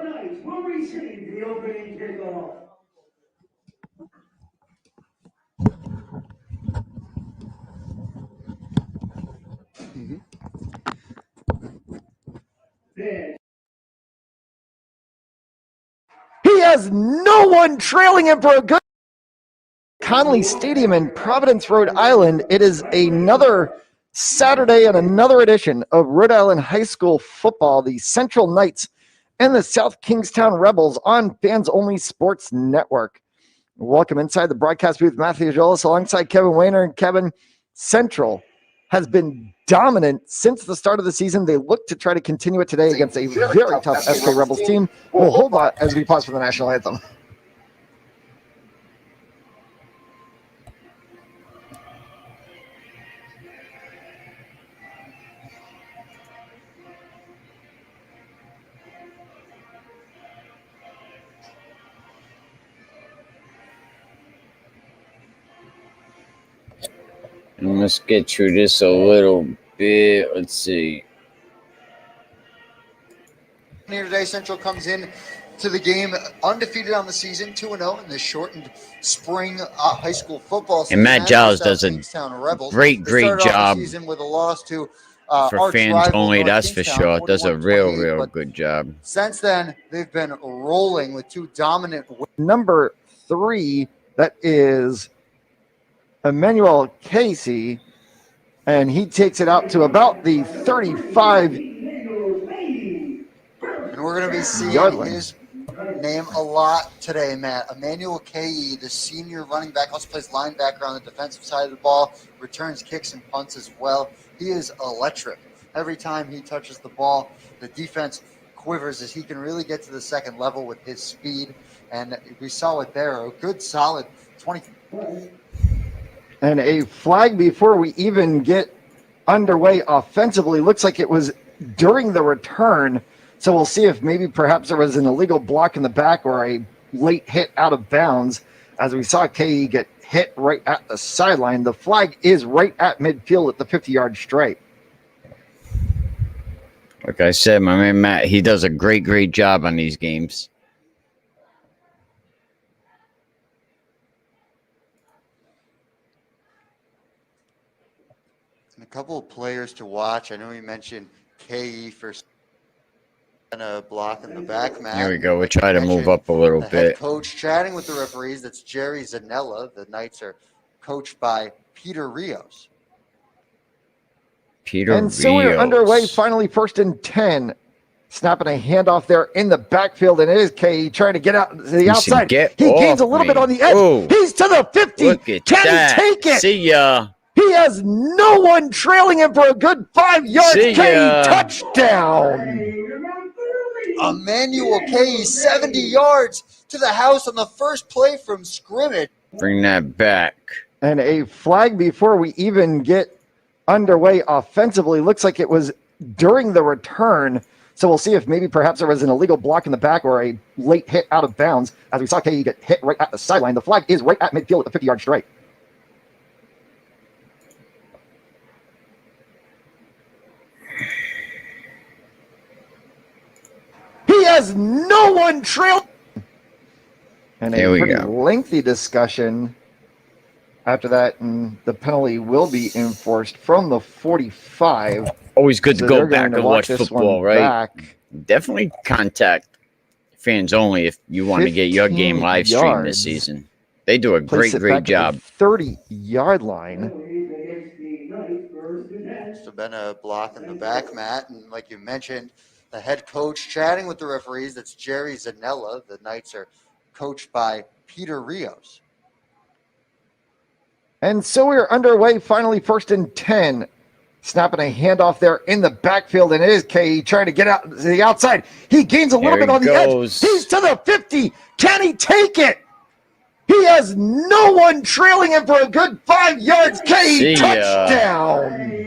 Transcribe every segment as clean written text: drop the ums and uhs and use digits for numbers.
Knights will receive the opening kickoff. He has no one trailing him for a good Conley Stadium in Providence, Rhode Island. It is another Saturday and another edition of Rhode Island High School football. The Central Knights and the South Kingstown Rebels on Fans Only Sports Network. Welcome inside the broadcast booth, Matthew Jolis, alongside Kevin Wayner. And Kevin, Central has been dominant since the start of the season. They look to try to continue it today against a very tough SK Rebels team. We'll hold that as we pause for the national anthem. And let's get through this a little bit. Let's see. Here today, Central comes in to the game undefeated on the season, 2-0 in the shortened spring high school football season. And Matt Giles does a great job with a loss to for Fans Only, that's for sure. Does a real good job. Since then, they've been rolling with two dominant wins. Number 3, that is Emmanuel Casey, and he takes it out to about the 35. And we're going to be seeing his name a lot today, Matt. Emmanuel K.E., the senior running back, also plays linebacker on the defensive side of the ball, returns kicks and punts as well. He is electric. Every time he touches the ball, the defense quivers as he can really get to the second level with his speed. And we saw it there, a good solid 20. And a flag before we even get underway offensively. Looks like it was during the return. So we'll see if maybe perhaps there was an illegal block in the back or a late hit out of bounds. As we saw KE get hit right at the sideline. The flag is right at midfield at the 50-yard stripe. Like I said, my man Matt, he does a great job on these games. And a couple of players to watch. I know you mentioned KE for a block in the back, Matt. Here we go. We'll try to move up a little bit. Head coach chatting with the referees. That's Jerry Zanella. The Knights are coached by Peter Rios. So we're underway, finally 1st and 10. Snapping a handoff there in the backfield, and it is KE trying to get out to the outside. He gains a little bit on the edge. Ooh. He's to the 50. Can he take it? See ya. He has no one trailing him for a good 5 yards. KE touchdown. Emmanuel KE 70 yards to the house on the first play from scrimmage. Bring that back. And a flag before we even get underway offensively. Looks like it was during the return. So we'll see if maybe perhaps there was an illegal block in the back or a late hit out of bounds. As we saw KE get hit right at the sideline. The flag is right at midfield at the 50-yard stripe. He has no one trailed. And a pretty lengthy discussion after that, and the penalty will be enforced from the 45. Always good to go back and watch football, right? Definitely contact Fans Only if you want to get your game live streamed this season. They do a great job. 30-yard line. Must have been a block in the back, Matt, and like you mentioned, the head coach chatting with the referees. That's Jerry Zanella. The Knights are coached by Peter Rios. And so we're underway, finally 1st and 10. Snapping a handoff there in the backfield, and it is KE trying to get out to the outside. He gains a little bit on the edge. He's to the 50. Can he take it? He has no one trailing him for a good 5 yards. KE touchdown.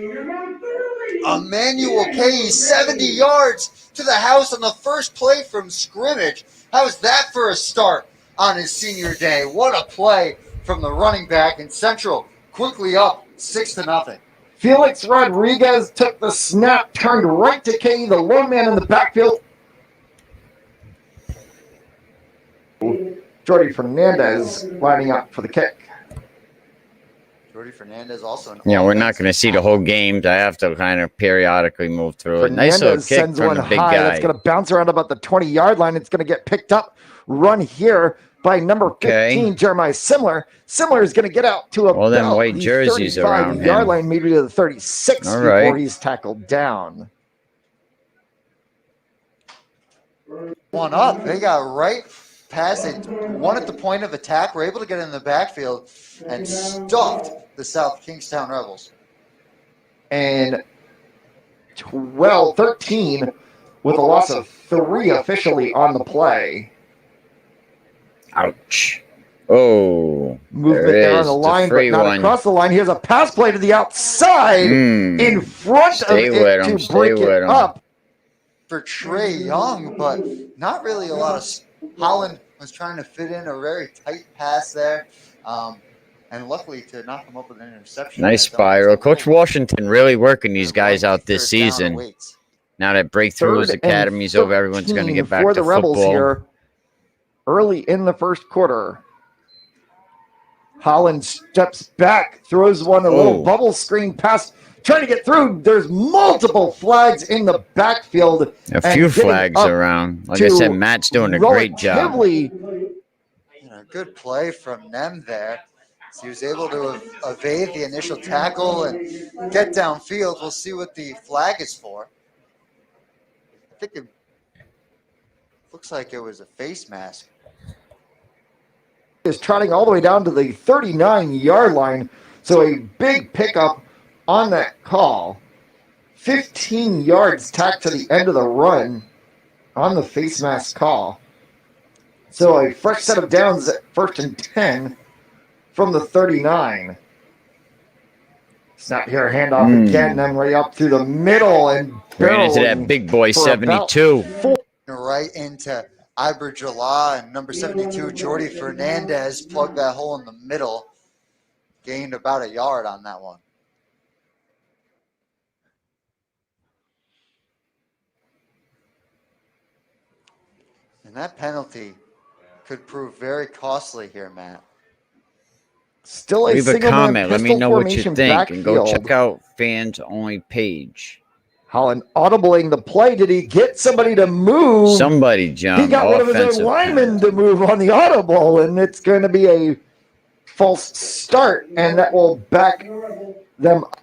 Emmanuel KE 70 yards to the house on the first play from scrimmage. How's that for a start on his senior day? What a play from the running back, in Central quickly up 6-0. Felix Rodriguez took the snap, turned right to KE, the lone man in the backfield. Jordy Fernandez lining up for the kick. Jordy Fernandez also. Yeah, we're not going to see the whole game. I have to kind of periodically move through it. Nice little kick sends from one the big high. guy. That's going to bounce around about the 20-yard line. It's going to get picked up. Run here by number 15, Jeremiah Simler. Simler is going to get out to about them white jerseys around 35-yard line, maybe to the 36 before he's tackled down. One up. They got right past it. One at the point of attack. Were able to get in the backfield and stuffed the South Kingstown Rebels. And 12-13 with a loss of 3 officially on the play. Ouch. Oh. Movement there on the line, but not across the line. Here's a pass play to the outside in front of it to break it up. For Trey Young, but not really a lot of... Holland was trying to fit in a very tight pass there. And luckily to knock him up with an interception. Nice spiral. Coach Washington really working these guys out this season. Now that Breakthroughs Academy's over, everyone's going to get back to the Rebels here early in the first quarter. Holland steps back, throws one, a little bubble screen pass, trying to get through. There's multiple flags in the backfield. A few flags around. Like I said, Matt's doing a great job. Good play from them there. So he was able to evade the initial tackle and get downfield. We'll see what the flag is for. I think it looks like it was a face mask. Is trotting all the way down to the 39-yard line. So a big pickup on that call. 15 yards tacked to the end of the run on the face mask call. So a fresh set of downs at 1st and 10 from the 39. Snap here, handoff again, then right up through the middle and ran into that big boy 72. Right into Iberjala and number 72, Jordy Fernandez, plugged that hole in the middle. Gained about a yard on that one. And that penalty could prove very costly here, Matt. Still leave a comment. Let me know what you think. And go check out Fans Only page. Holland audibling the play. Did he get somebody to move? Somebody jumped. He got one of his own linemen to move on the audible, and it's going to be a false start, and that will back them up.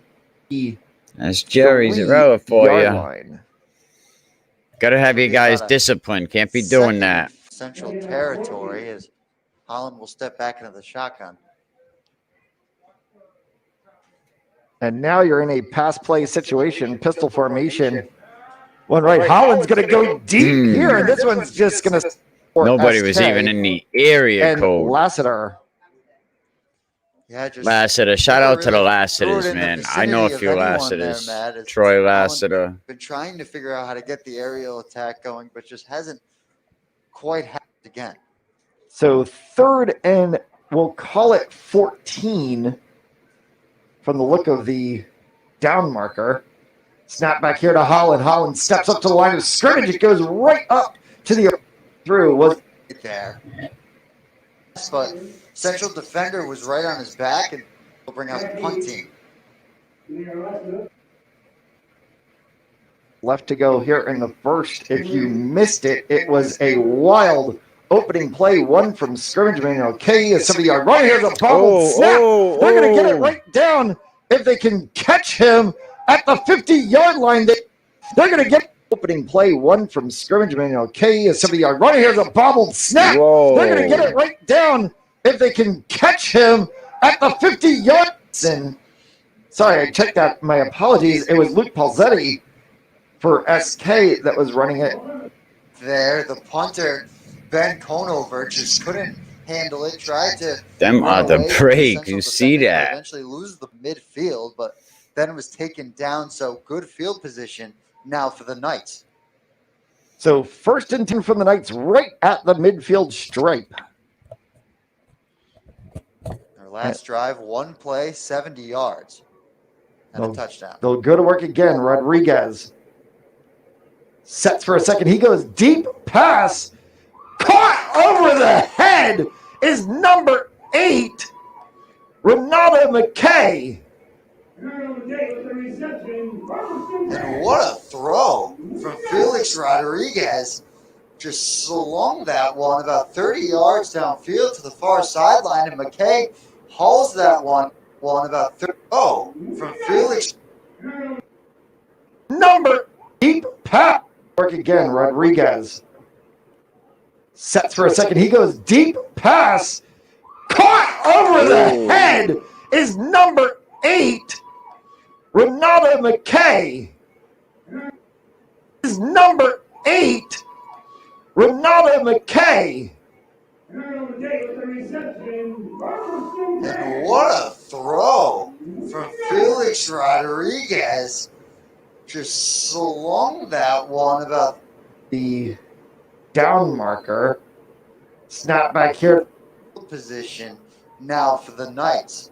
That's Jerry Zarella for you. Got to have you guys disciplined. Can't be doing that. Central territory as Holland will step back into the shotgun. And now you're in a pass play situation, pistol formation. One right, Holland's going to go deep here, and this one's just going to. Nobody was even in the area code. Lassiter. Yeah, Lassiter. Shout out to the Lassiters, man. I know a few Lassiters. Troy Lassiter. Been trying to figure out how to get the aerial attack going, but just hasn't quite happened again. So 3rd and we'll call it 14 from the look of the down marker. Snap back here to Holland. Holland steps up to the line of scrimmage. It goes right up to the through. Was there. But Central defender was right on his back, and will bring out the punt team. Left to go here in the first. If you missed it, it was a wild opening play. One from scrimmage. Okay, a 70-yard run. Here's a bobbled snap. They're going to get it right down. If they can catch him at the 50-yard line, they're going to get opening play. One from scrimmage. Okay, a 70-yard run. Here's a bobbled snap. They're going to get it right down. If they can catch him at the 50-yard line. Sorry, I checked that. My apologies. It was Luke Palzetti for SK that was running it. There, the punter, Ben Conover, just couldn't handle it. Tried to. Them are the break. You see that. Eventually lose the midfield, but then it was taken down. So good field position now for the Knights. So 1st and 10 from the Knights right at the midfield stripe. Their last drive, one play, 70 yards. And a touchdown. They'll go to work again. Rodriguez sets for a second. He goes deep pass. Caught over the head is number 8, Renata McKay. And what a throw from Felix Rodriguez. Just slung that one about 30 yards downfield to the far sideline, and McKay hauls that one about 30. Oh, from Felix. Number deep pass. Work again, Rodriguez. Sets for a second. He goes deep pass. Caught over the head is number 8, Renata McKay. Is number 8, Renata McKay. And what a throw from Felix Rodriguez. Just slung that one about the down marker. Snap back here. Position now for the Knights.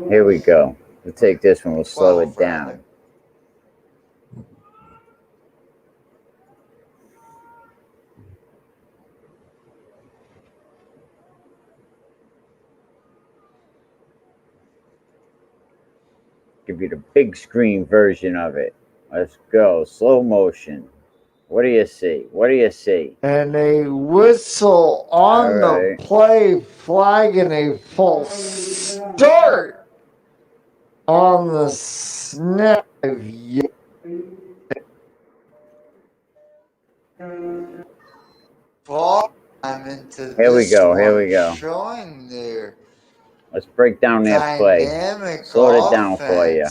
Here we go. We'll take this one. We'll slow it down. Give you the big screen version of it. Let's go. Slow motion. What do you see? What do you see? And a whistle on the play flag and a false start on the snap. Ball time into Here we go. Here we go. go. Showing their Let's break down that play. Slow it down for you.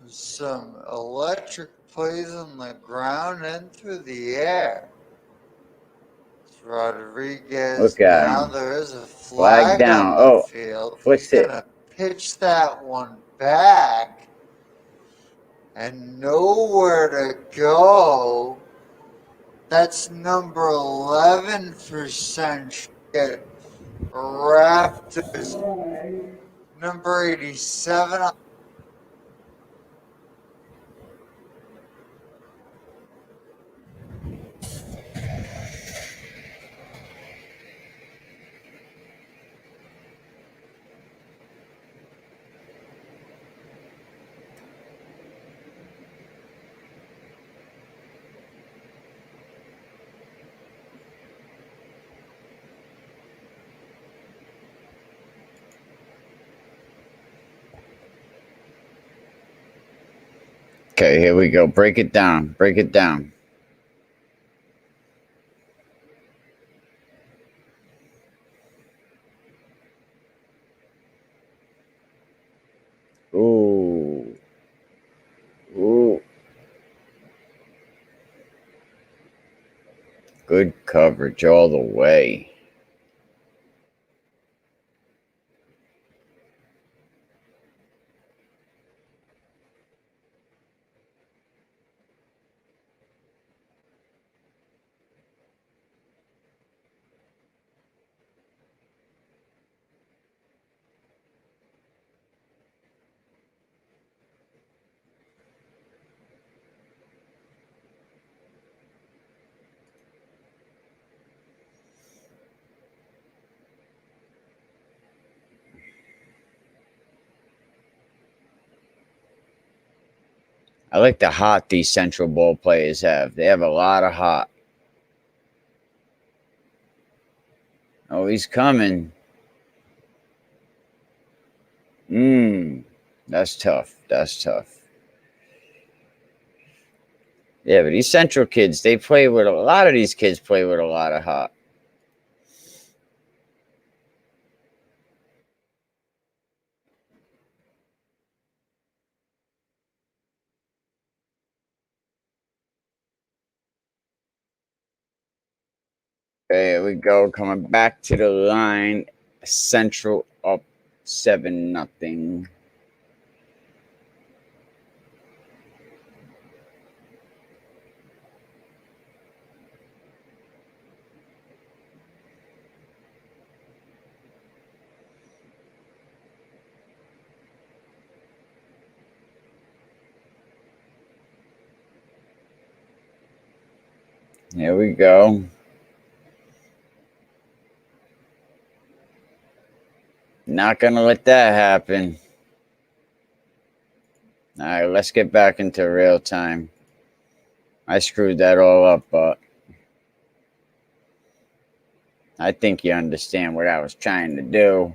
Some electric plays on the ground and through the air. Rodriguez. Look at now him. there is a flag down. on the field. Flicks He's it. gonna pitch that one back, and nowhere to go. That's number 11 for Central Raptors. Number 87. Okay, here we go. Break it down. Break it down. Ooh. Ooh. Good coverage all the way. I like the hot these Central ball players have. They have a lot of hot. Oh, he's coming. That's tough. That's tough. Yeah, but these Central kids, they play with a lot of these kids play with a lot of hot. There we go. Coming back to the line. Central up 7-0. Here we go. Not going to let that happen. All right, let's get back into real time. I screwed that all up, but I think you understand what I was trying to do.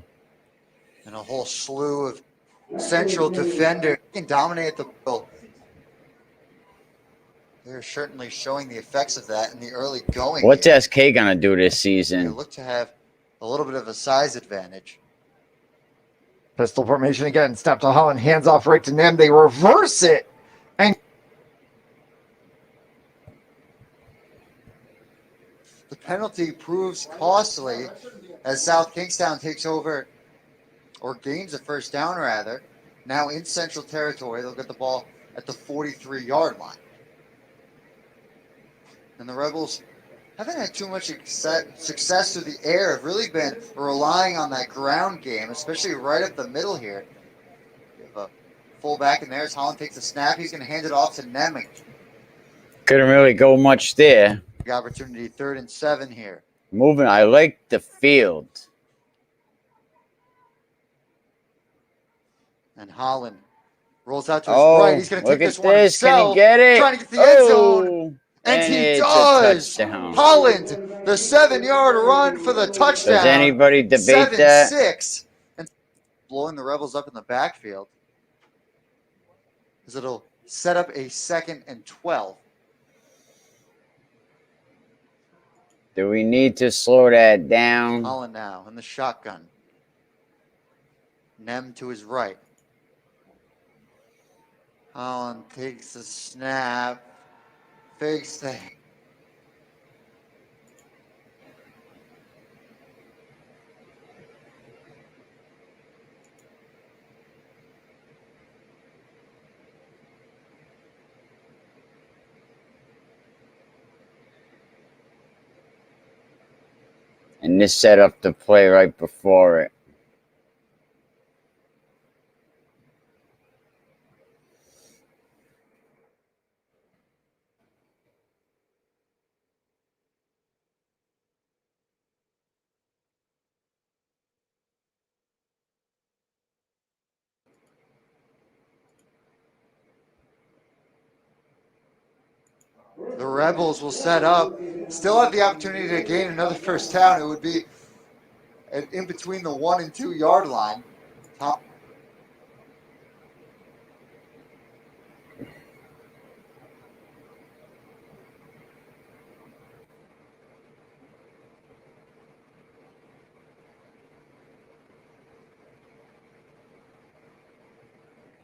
And a whole slew of central defenders can dominate the ball. They're certainly showing the effects of that in the early going. What's here. SK going to do this season? They look to have a little bit of a size advantage. Pistol formation again. Snap to Holland. Hands off right to Nem. They reverse it. And the penalty proves costly as South Kingstown takes over, or gains a first down rather. Now in Central Territory, they'll get the ball at the 43-yard line. And the Rebels haven't had too much success through the air. Have really been relying on that ground game, especially right up the middle here. You have a fullback in there as Holland takes the snap. He's going to hand it off to Nemec. Couldn't really go much there. Big opportunity, 3rd and 7 here. Moving, I like the field. And Holland rolls out to his right. He's going to take this one himself. Can he get it? Trying to get the end zone. And he does. Holland, the 7-yard run for the touchdown. Does anybody debate that? 7-6. And blowing the Rebels up in the backfield. As it'll set up a 2nd and 12. Do we need to slow that down? Holland now in the shotgun. Nem to his right. Holland takes the snap. Fakes the... And this set up the play right before it. The Rebels will set up. Still have the opportunity to gain another first down. It would be in between the 1 and 2 yard line.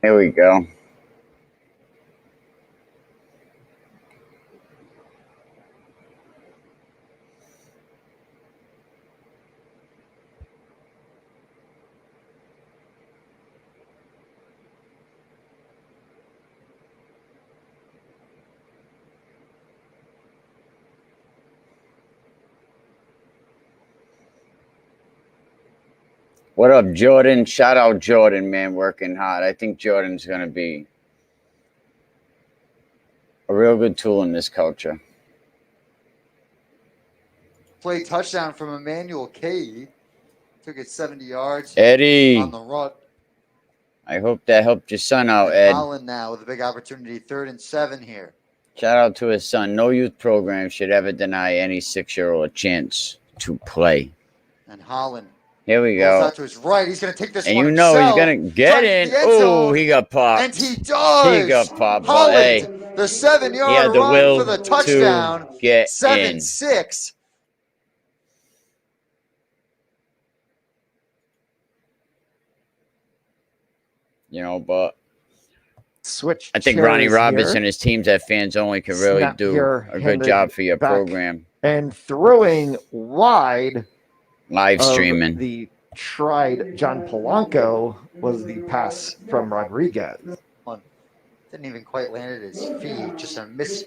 Here we go. What up, Jordan? Shout out Jordan, man, working hard. I think Jordan's going to be a real good tool in this culture. Play touchdown from Emmanuel K. Took it 70 yards. Eddie. On the run. I hope that helped your son out, Ed. Holland now with a big opportunity. 3rd and 7 here. Shout out to his son. No youth program should ever deny any 6-year-old a chance to play. And Holland. Here we go. Out to his right. He's going to take this and one you know himself. He's going to get in. Oh, he got popped. And he does. He got popped. Holland, hey, the 7-yard run for the touchdown. 7-6. You know, but switch. I think Ronnie Roberts and his teams at Fans Only can really do a good job for your program. And throwing wide. Live streaming. The tried John Polanco was the pass from Rodriguez. Didn't even quite land at his feet. Just a miss.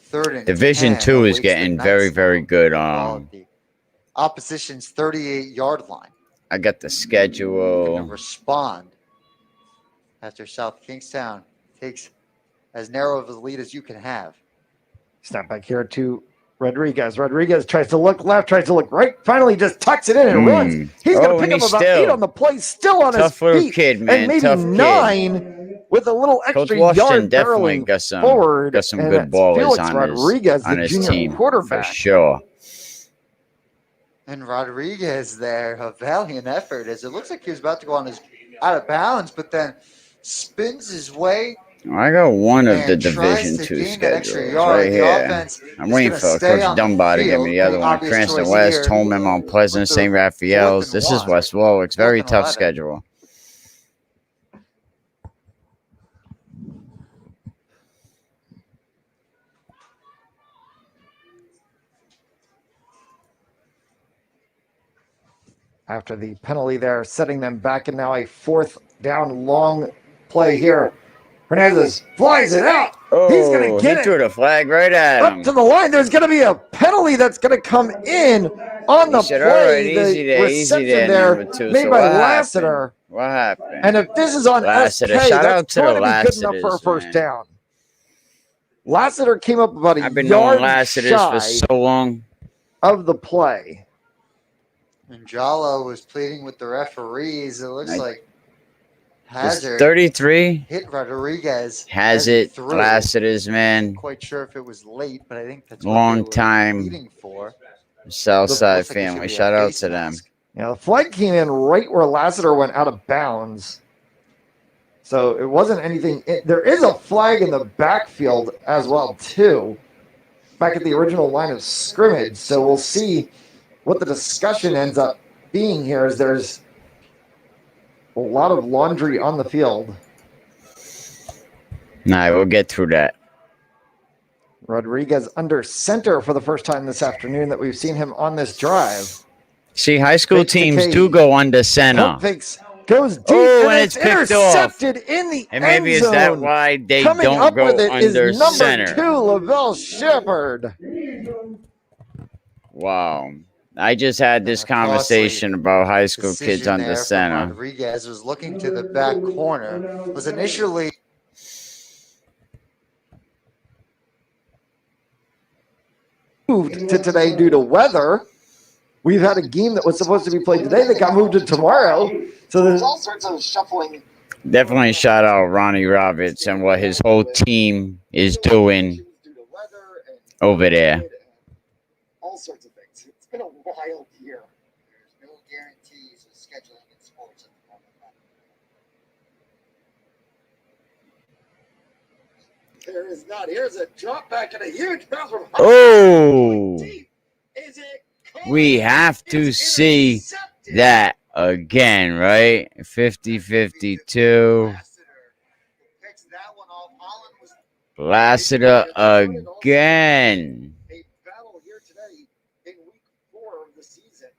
3rd and Division 10. 2 is getting very, very good. The opposition's 38-yard line. I got the schedule. Going to respond after South Kingstown takes as narrow of a lead as you can have. Snap back here to Rodriguez tries to look left, tries to look right. Finally, just tucks it in and runs. He's going to pick up about 8 on the play, still on his feet. Tough little kid, man. And maybe Tough 9 kid. with a little extra Coach Washington yard definitely barreling forward. got some And good that's ballers Felix on Rodriguez, the his junior team quarterback. for sure. And Rodriguez there, a valiant effort as it looks like he was about to go on his out of bounds, but then spins his way. I got one of the and Division tries to II gain that extra schedules yard. right The here. offense I'm is waiting gonna for stay Coach on the Dunbar to give me field. the other one. Obvious Cranston choice West, here Tolman, Mount Pleasant, with the St. Raphael's. 4th and This is 1. West Warwick's. 4th Very and tough 11. schedule. After the penalty there, setting them back, and now a 4th down long play here. Hernandez flies it out. He's going to get it. He threw the flag right at him. Up to the line. There's going to be a penalty that's going to come in on the play. All right, the reception there made by Lassiter. What happened? And if this is on Lassiter, SK, shout that's out to going the to be good enough for a first down. Lassiter came up about a I've been knowing yard Lassiter's shy for so long. of the play. And Jallo was pleading with the referees. It looks like Hazard 33 hit Rodriguez. has it. Lassiter's, man. Quite sure if it was late, but I think that's what Long they were time. pleading for. Southside family. Shout out to them. Yeah, the flag came in right where Lassiter went out of bounds. So it wasn't anything. There is a flag in the backfield as well, too, back at the original line of scrimmage. So we'll see what the discussion ends up being here, as there's a lot of laundry on the field. Nah, we'll get through that. Rodriguez under center for the first time this afternoon that we've seen him on this drive. See, high school teams do go under center. Goes deep, and it's intercepted in the and maybe end zone. Is that why they Coming don't up go with it under is number center? 2, Lavelle Shepard. Wow. I just had this conversation about high school kids under center. Rodriguez was looking to the back corner. Was initially moved to today due to weather. We've had a game that was supposed to be played today that got moved to tomorrow. So there's all sorts of shuffling. Definitely shout out Ronnie Roberts and what his whole team is doing over there. All sorts of things. It's been a wild year. there's no guarantees with scheduling in sports at the moment. There is not. Here's a drop back and a huge bounce from We have to see that again, right? 50-52. Lassiter again. A battle here today in week 4 of the season.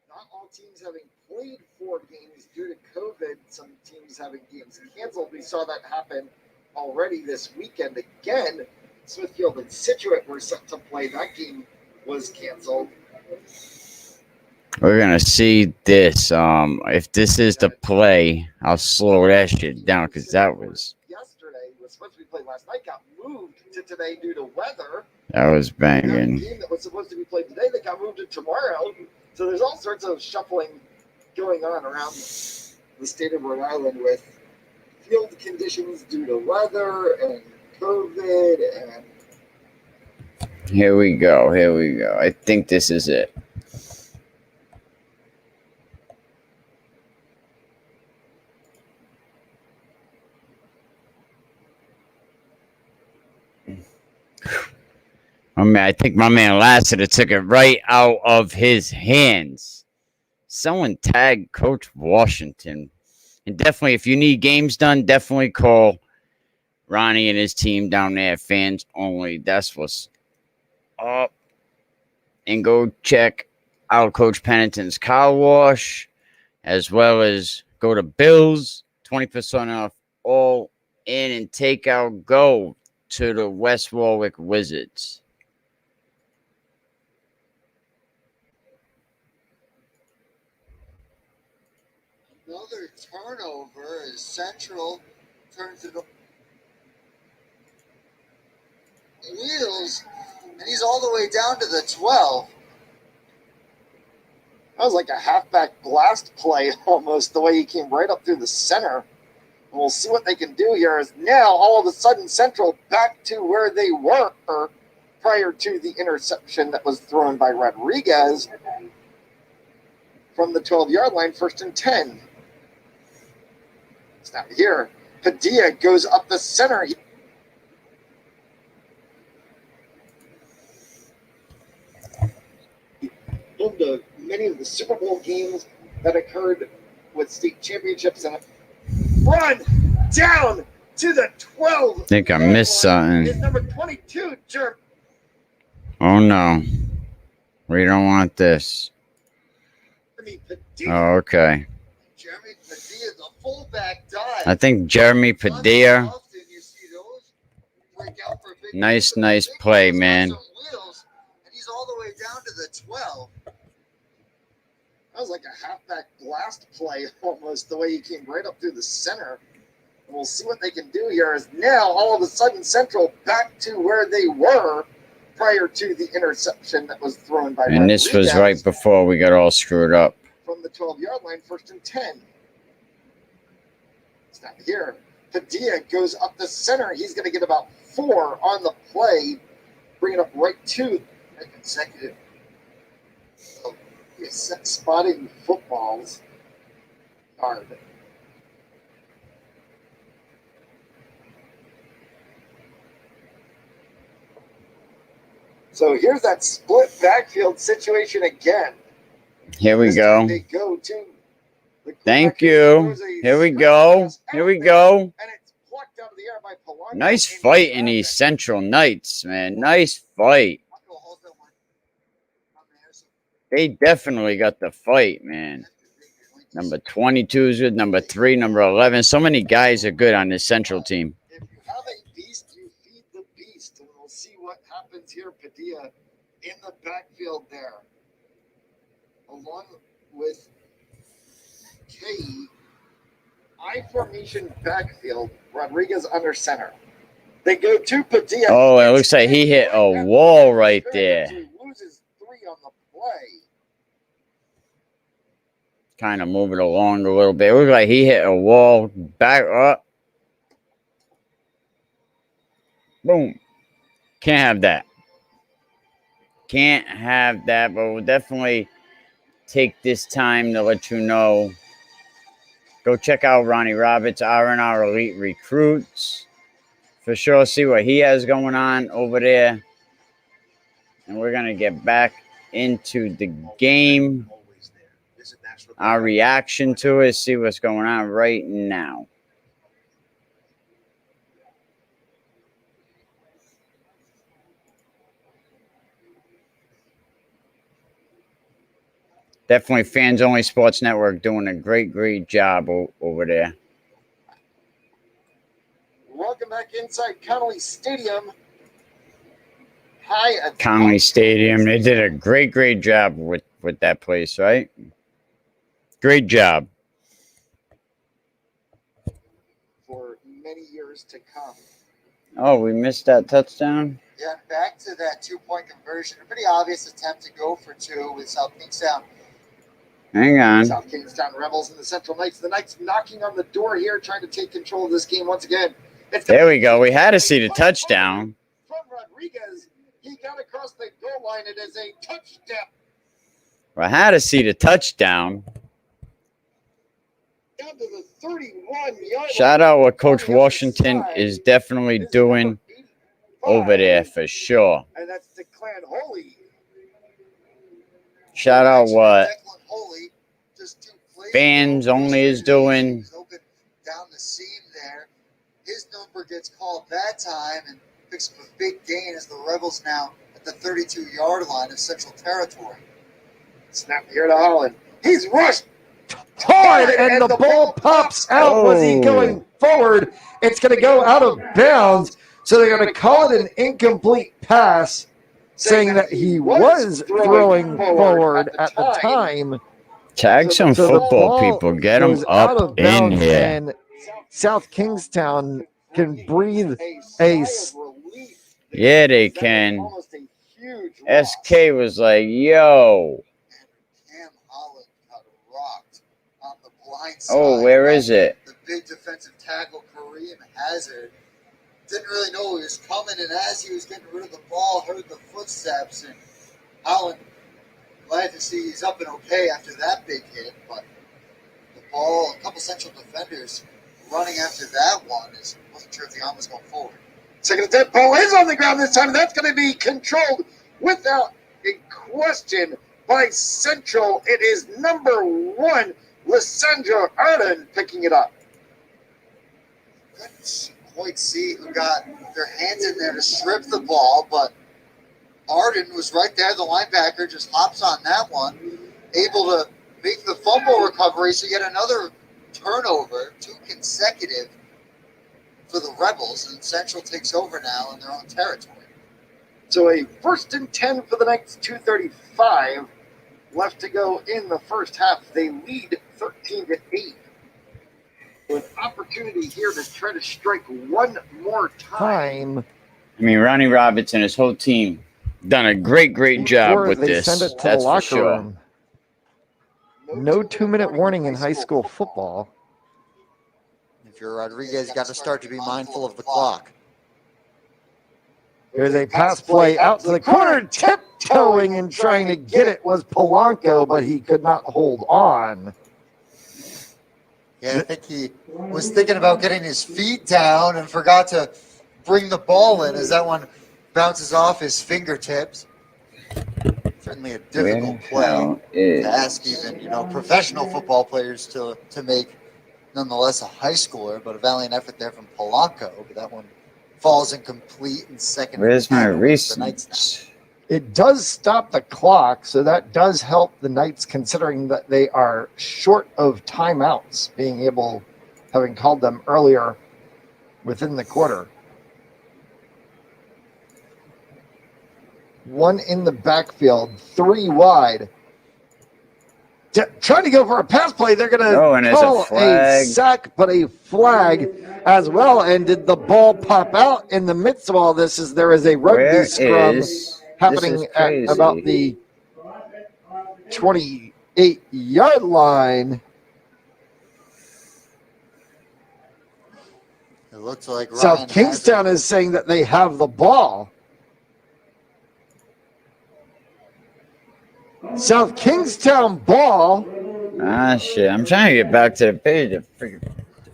Not all teams having played 4 games due to COVID. Some teams having games canceled. We saw that happen already this weekend again. Smithfield and Situate were set to play. That game was canceled. We're gonna see this. If this is the play, I'll slow that shit down because that was yesterday. Was supposed to be played last night. Got moved to today due to weather. That was banging. That game that was supposed to be played today that got moved to tomorrow. So there's all sorts of shuffling going on around the state of Rhode Island with field conditions due to weather and COVID and. Here we go. I think this is it. I think my man Lassiter took it right out of his hands. Someone tagged Coach Washington. And definitely, if you need games done, definitely call Ronnie and his team down there, fans only. That's what's up. And go check out Coach Pennington's car wash, as well as go to Bill's, 20% off all in and takeout. Go to the West Warwick Wizards. Another turnover as Central turns it over. Wheels And he's all the way down to the 12. That was like a halfback blast play almost, the way he came right up through the center. And we'll see what they can do here. Is now all of a sudden Central back to where they were prior to the interception that was thrown by Rodriguez from the 12-yard line, 1st and 10. It's not here. Padilla goes up the center. Into many of the Super Bowl games that occurred with state championships, and run down to the 12. I think I missed something. Is number 22, Jeremy. Oh no, we don't want this. Padilla. Oh, okay. Jeremy Padilla, the fullback, dive. I think Jeremy Padilla. Often you see those break out for a big Nice big play, wheels on man. some wheels, and he's all the way down to the 12. That was like a halfback blast play almost, the way he came right up through the center. And we'll see what they can do here. Is now all of a sudden Central back to where they were prior to the interception that was thrown by And this was right before we got all screwed up. from the 12-yard line, 1st and 10. It's not here. Padilla goes up the center. He's going to get about 4 on the play, bring it up right to The consecutive. spotting footballs. Hard. So here's that split backfield situation again. Here we This go. time they go to the Thank quarterback who who throws a Here we swing go. pass Here out we there, go. And it's plucked out of the air by Polanco. Nice in fight in these traffic. Central Knights, man. Nice fight. I'll go hold that one. I'm there, so They definitely got the fight, man. Number 22 is good. Number 3, number 11. So many guys are good on this Central team. If you have a beast, you feed the beast. And we'll see what happens here. Padilla in the backfield there. Along with K. I formation backfield. Rodriguez under center. They go to Padilla. Oh, it looks like he hit a wall right there. He loses 3 on the play. Kind of move it along a little bit. It looks like he hit a wall. Back up. Boom. Can't have that. Can't have that, but we'll definitely take this time to let you know. Go check out Ronnie Roberts, R&R Elite Recruits. For sure, see what he has going on over there. And we're going to get back into the game. Our reaction to it, see what's going on right now. Definitely Fans Only Sports Network doing a great job over there. Welcome back inside Connolly Stadium. Hi, Conley Stadium. They did a great job with that place, right? Great job. for many years to come. Oh, we missed that touchdown? Yeah, back to that 2-point conversion. A pretty obvious attempt to go for 2 with South Kingstown. Hang on. South Kingstown Rebels and the Central Knights. The Knights knocking on the door here, trying to take control of this game once again. There we go. We had to see the touchdown. From Rodriguez, he got across the goal line. It is a touchdown. I had to see the touchdown. Down to the 31-yard Shout line. out what Coach Washington is definitely doing over there for sure. And that's declared holy. Shout out what Declan Holy, just 2 plays Fans ago, Only is doing. was open down the seam there. His number gets called that time and picks up a big gain as the Rebels now at the 32-yard line of Central Territory. Snap here to Holland. He's rushed. Hard, and the ball pops out. Was he going forward? It's going to go out of bounds. So they're going to call it an incomplete pass, saying that he was throwing forward at the time. Tag some So the football ball people. Get them goes out of up in bounds, here. and South Kingstown can breathe a sigh of relief. Yeah, they can. Almost a huge loss. SK was like, yo. Cam Holland got rocked on the blind side. Oh, where is it? The big defensive tackle, Kareem Hazard, didn't really know he was coming, and as he was getting rid of the ball, heard the footsteps, and Holland, glad to see he's up and okay after that big hit, but the ball, a couple central defenders running after that one, wasn't sure if the arm was going forward. Second attempt, ball is on the ground this time. That's going to be controlled without a question by Central. It is number 1, Lysandra Arden picking it up. Couldn't quite see who got their hands in there to strip the ball, but Arden was right there. The linebacker just hops on that one, able to make the fumble recovery, so yet another turnover, 2 consecutive for the Rebels, and Central takes over now in their own territory. So a 1st and 10 for the Knights, 2:35 left to go in the first half. They lead 13-8. An opportunity here to try to strike one more time. I mean, Ronnie Roberts and his whole team done a great job Before with they this. send it to That's the for locker sure. room. No 2-minute warning in high school football. If you're Rodriguez, you got to start to be mindful of the clock. Here's a pass play out to the corner, tiptoeing and trying to get it was Polanco, but he could not hold on. Yeah, I think he was thinking about getting his feet down and forgot to bring the ball in as that one bounces off his fingertips. Certainly a difficult play to ask even, professional football players to make, nonetheless a high schooler, but a valiant effort there from Polanco. But that one falls incomplete in second. Where's my the Knights now. recent? It does stop the clock, so that does help the Knights considering that they are short of timeouts, having called them earlier within the quarter. One in the backfield, 3 wide. Trying to go for a pass play. They're going to call a sack, but a flag as well. And did the ball pop out in the midst of all this? As there is a rugby scrum happening at about the 28-yard line. It looks like South Kingstown is saying that they have the ball. South Kingstown ball. Ah, shit. I'm trying to get back to the page to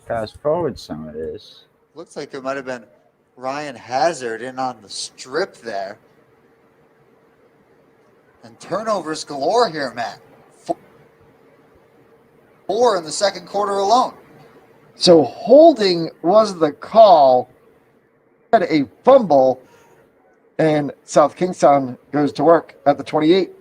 fast forward some of this. Looks like it might have been Ryan Hazard in on the strip there. And turnovers galore here, Matt. 4 in the second quarter alone. So holding was the call. Had a fumble, and South Kingstown goes to work at the 28.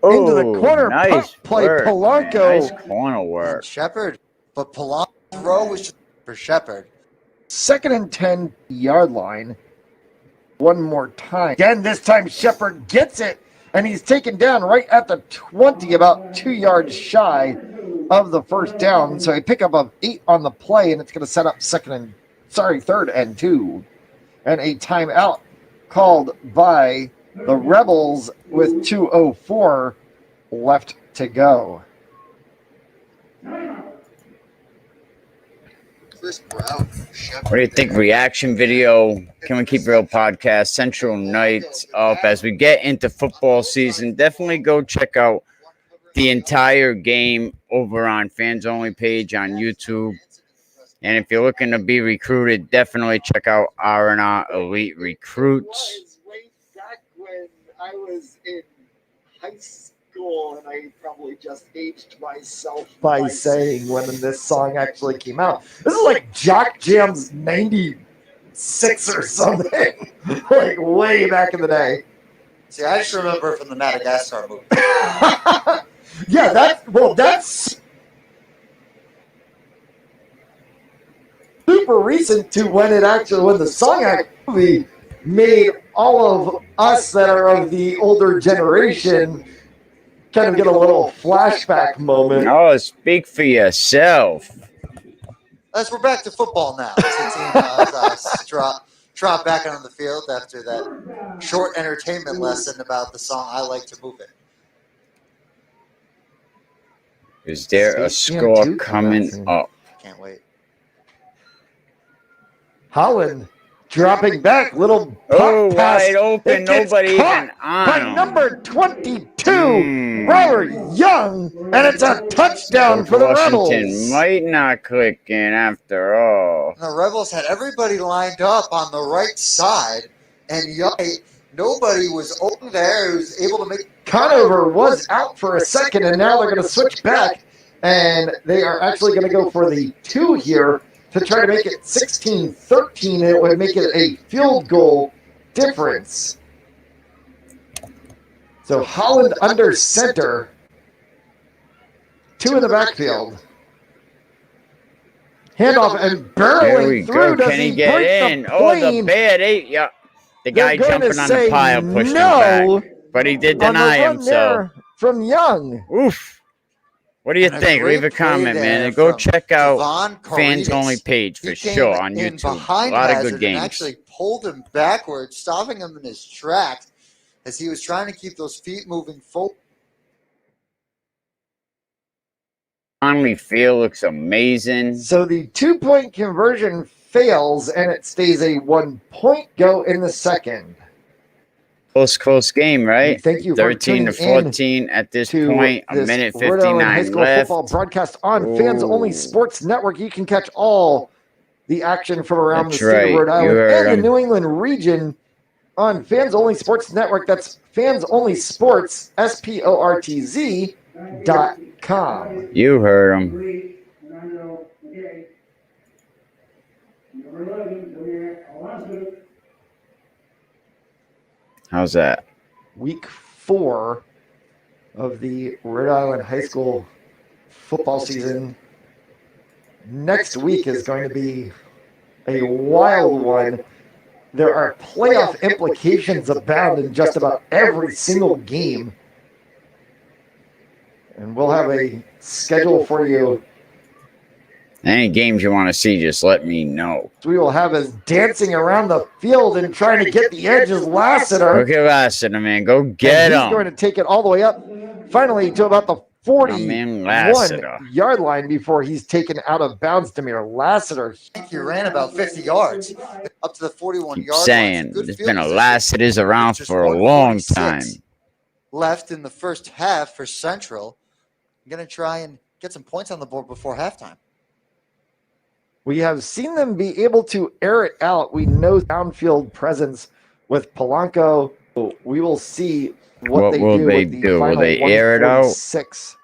Into the corner, nice play work, Polanco. man. Nice corner work. Shepard, but Polanco's throw was just for Shepard. 2nd and 10-yard line. One more time. Again, this time Shepard gets it, and he's taken down right at the 20, about 2 yards shy of the first down. So a pickup of 8 on the play, and it's going to set up 3rd and 2. And a timeout called by the Rebels with 2:04 left to go. Chris Brown, Shepard. What do you think? Reaction video? Can we keep real podcast? Central Knights up as we get into football season. Definitely go check out the entire game over on Fans Only page on YouTube. And if you're looking to be recruited, definitely check out R&R Elite Recruits. Way back when I was in high school, and I probably just aged myself By saying when this song actually came out. This is like Jock Jam's 96 or something. Like way back in the day. See, I just remember from the Madagascar movie. Yeah, that's super recent to when the song actually made all of us that are of the older generation kind of get a little flashback moment. Oh, speak for yourself. We're back to football now. Since he trot back onto the field after that short entertainment lesson about the song I Like to Move It. Is there a score coming up? Can't wait. Holland dropping back, little pop Oh, pass. wide open, It gets nobody caught even on by him. number 22, Robert Young, and it's a touchdown Coach for the Washington Rebels. might not click in after all. The Rebels had everybody lined up on the right side, and yet nobody was over there who was able to make. Conover was out for a second, and now they're going to switch back, and they are actually going to go for the 2 here to try to make it 16-13, and it would make it a field goal difference. So Holland under center, 2 in the backfield. Handoff and There we barreling through. go. Does Can he he get break in? the Oh, the plane? bad 8. Yeah. The They're guy going jumping to on the say pile pushed no him back. But he did on the deny run himself. there from Young. Oof. What do you And a think? great Leave a play comment, man. there And go from check out Devon Fans Caritas. Only page for He came sure on in YouTube. A behind lot of Hazard good and games. actually pulled him backwards, stopping him in his tracks as he was trying to keep those feet moving forward. Only feel looks amazing. So the 2-point conversion fails, and it stays a 1-point go in the second. Close game, right? Thank you for 13 to tuning in 14 at this to point. A this minute Rhode Island High 59 School left. football broadcast on Fans Only Ooh. Sports Network. You can catch all the action from around That's the state right. of Rhode You Island heard and the him. New England region on Fans Only Sports Network. That's Fans Only Sports, SPORTZ.com. You heard him. Number 11, come here, Alaska. How's that? Week 4 of the Rhode Island High School football season. Next week is going to be a wild one. There are playoff implications abound in just about every single game. And we'll have a schedule for you. Any games you want to see, just let me know. We will have us dancing around the field and trying to get the edges Lassiter. Look at Lassiter, man. Go get And him. he's going to take it all the way up, finally to about the My man Lassiter. 41-yard line before he's taken out of bounds. Demir Lassiter. I think he ran about 50 yards up to the 41-yard line. Saying there's been a Lassiter's around for a long time. Left in the first half for Central. I'm going to try and get some points on the board before halftime. We have seen them be able to air it out. We know downfield presence with Polanco. We will see what they will do. they with the do? Will final they air it out? 146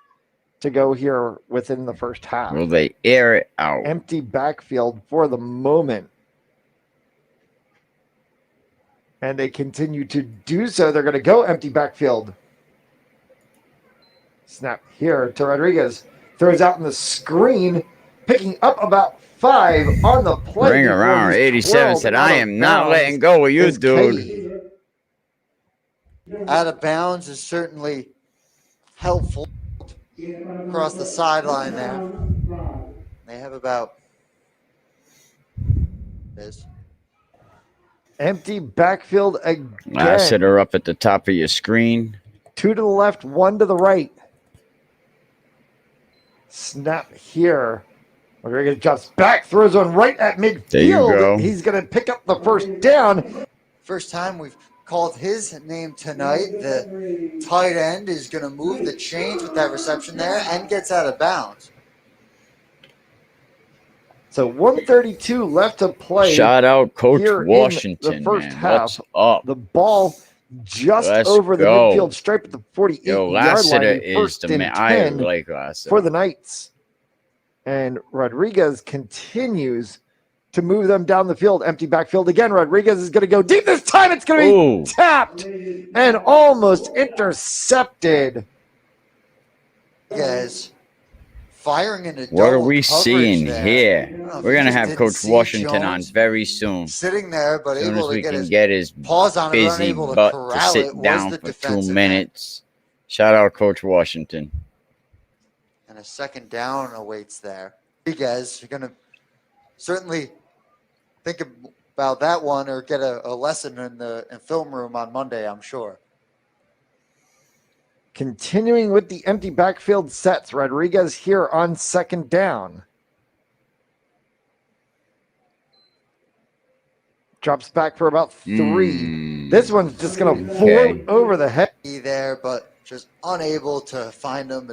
to go here within the first half. Will they air it out? Empty backfield for the moment. And they continue to do so. They're going to go empty backfield. Snap here to Rodriguez. Throws out in the screen. Picking up about 5 on the play. Ring around 87 said, I am not letting go of you, dude. Out of bounds is certainly helpful across the sideline there. They have about this. Empty backfield again. Lassiter up at the top of your screen. 2 to the left, 1 to the right. Snap here. Rodriguez jumps back, throws one right at midfield. There you go. He's going to pick up the first down. First time we've called his name tonight. The tight end is going to move the chains with that reception there and gets out of bounds. So 132 left to play. Shout out Coach here in Washington, the first man. half. What's up? The ball just Let's over the go. midfield stripe at the 48-yard Yo, line. Lassiter and is first the and man. I 10 like Lassiter. for the Knights. And Rodriguez continues to move them down the field. Empty backfield again. Rodriguez is going to go deep this time. It's going to be tapped and almost intercepted. Yes. Firing into What are double we coverage seeing there. here? I don't know if We're he going to just have didn't Coach see Washington on Jones very soon. sitting there, but As soon able as to we get can his get his paws on it, busy unable to butt to corral sit it, was down the for 2 defensive end. minutes. Shout out Coach Washington. And a second down awaits there. Rodriguez, you're going to certainly think of about that one or get a lesson in the film room on Monday, I'm sure. Continuing with the empty backfield sets, Rodriguez here on second down. Drops back for about 3. This one's just going to float over the head. There, but just unable to find him.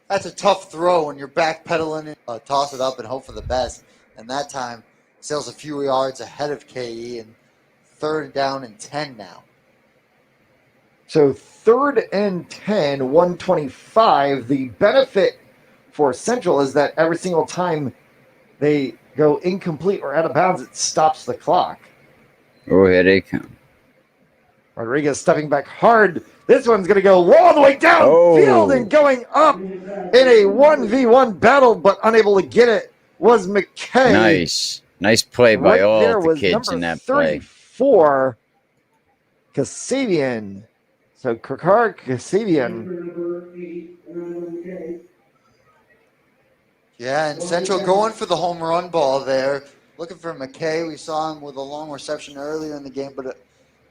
That's a tough throw when you're backpedaling, toss it up and hope for the best. And that time, sails a few yards ahead of KE, and 3rd down and 10 now. So 3rd and 10, 125. The benefit for Central is that every single time they go incomplete or out of bounds, it stops the clock. Oh, here they come. Rodriguez stepping back hard. This one's going to go all the way downfield and going up in a 1v1 battle, but unable to get it was McKay. Nice play by right all there the was kids in that play. 34, Kasabian. So KIR-Kasabian. Yeah, and Central going for the home run ball there. Looking for McKay. We saw him with a long reception earlier in the game, but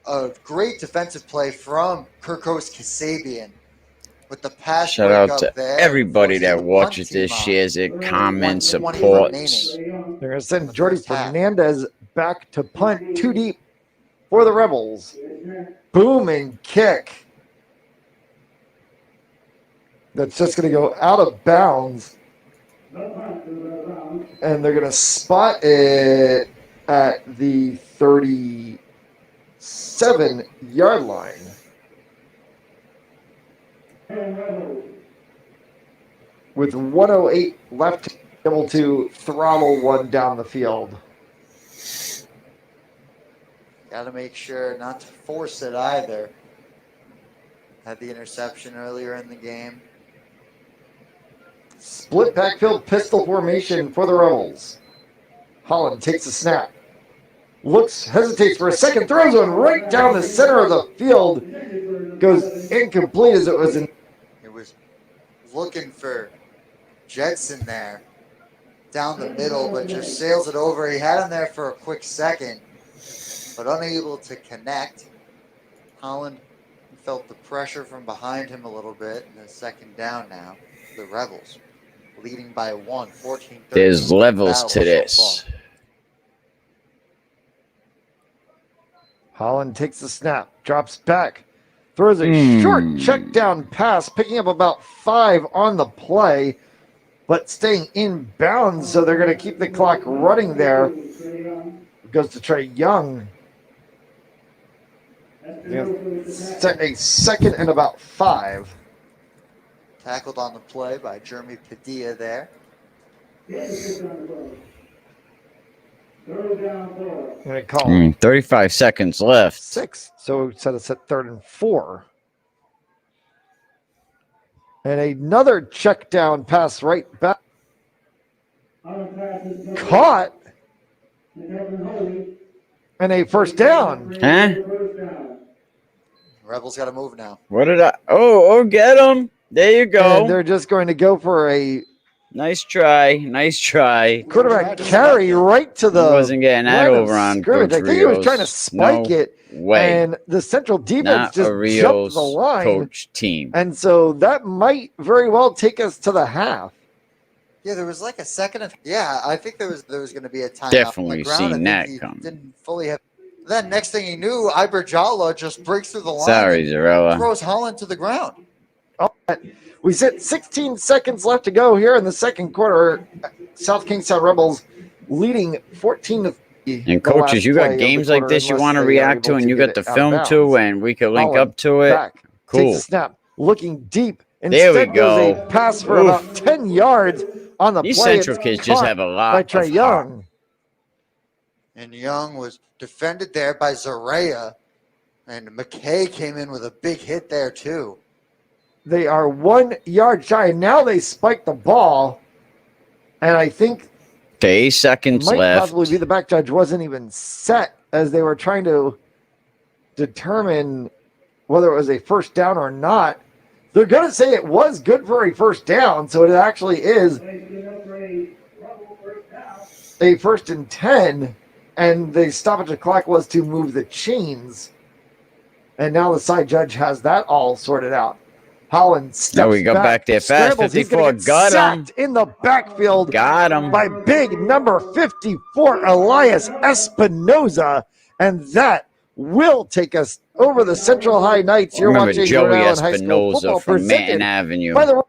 a great defensive play from Kirkos Kasabian with the pass. Shout out to there. everybody that watches this, shares it, comments, supports. They're going to send Jordy Fernandez back to punt 2 deep for the Rebels. Booming kick. That's just going to go out of bounds. And they're going to spot it at the 37-yard line. With 1:08 left, able to throttle one down the field. Got to make sure not to force it either. Had the interception earlier in the game. Split backfield pistol formation for the Rebels. Holland takes a snap. Looks, hesitates for a second, throws one right down the center of the field. Goes incomplete as it was in. It was looking for Jetson there down the middle, but just sails it over. He had him there for a quick second, but unable to connect. Holland felt the pressure from behind him a little bit, and a 2nd down now. The Rebels leading by 1, 14-13. There's levels to this. Holland takes the snap, drops back, throws a short check down pass, picking up about 5 on the play, but staying in bounds, so they're going to keep the clock running there. Goes to Trey Young. Set a 2nd and about 5. Tackled on the play by Jeremy Padilla there. 35 seconds left. 6. So set us at 3rd and 4. And another check down pass right back. Caught. And a 1st down. Huh? Rebels got to move now. What did I? Oh, get him. There you go. And they're just going to go for a nice try. quarterback carry right to the. He wasn't getting that over on Coach I think he was trying to spike it. Way. And the Central defense Not just a jumped the line. coach team. And so that might very well take us to the half. Yeah, there was like a second. I think there was going to be a timeout. Definitely seen that coming. Didn't fully have. Then next thing he knew, Iberjala just breaks through the line. Sorry, Zarella. Throws Holland to the ground. We sit 16 seconds left to go here in the 2nd quarter. South Kingstown Rebels leading 14-3. And coaches, you got games like this you want to react to, and you got the film to, and we can link up to it. Cool. Takes a snap, looking deep. There we go. A pass for about 10 yards on the play. These Central kids just have a lot by Trey of Young. And Young was defended there by Zarea. And McKay came in with a big hit there, too. They are 1 yard shy. Now they spike the ball. And I think 8 seconds might left. possibly be the back judge wasn't even set as they were trying to determine whether it was a 1st down or not. They're going to say it was good for a 1st down, so it actually is a 1st and 10. and the stoppage of clock was to move the chains. And now the side judge has that all sorted out. Holland steps Now we go back there fast. scrambles. He's 54. gonna get Got sacked him. in the backfield Got him. by big number 54, Elias Espinoza. And that will take us over the Central High Knights. You're Remember watching Joey Rhode Island High School Espinoza football from Manton presented Avenue. by the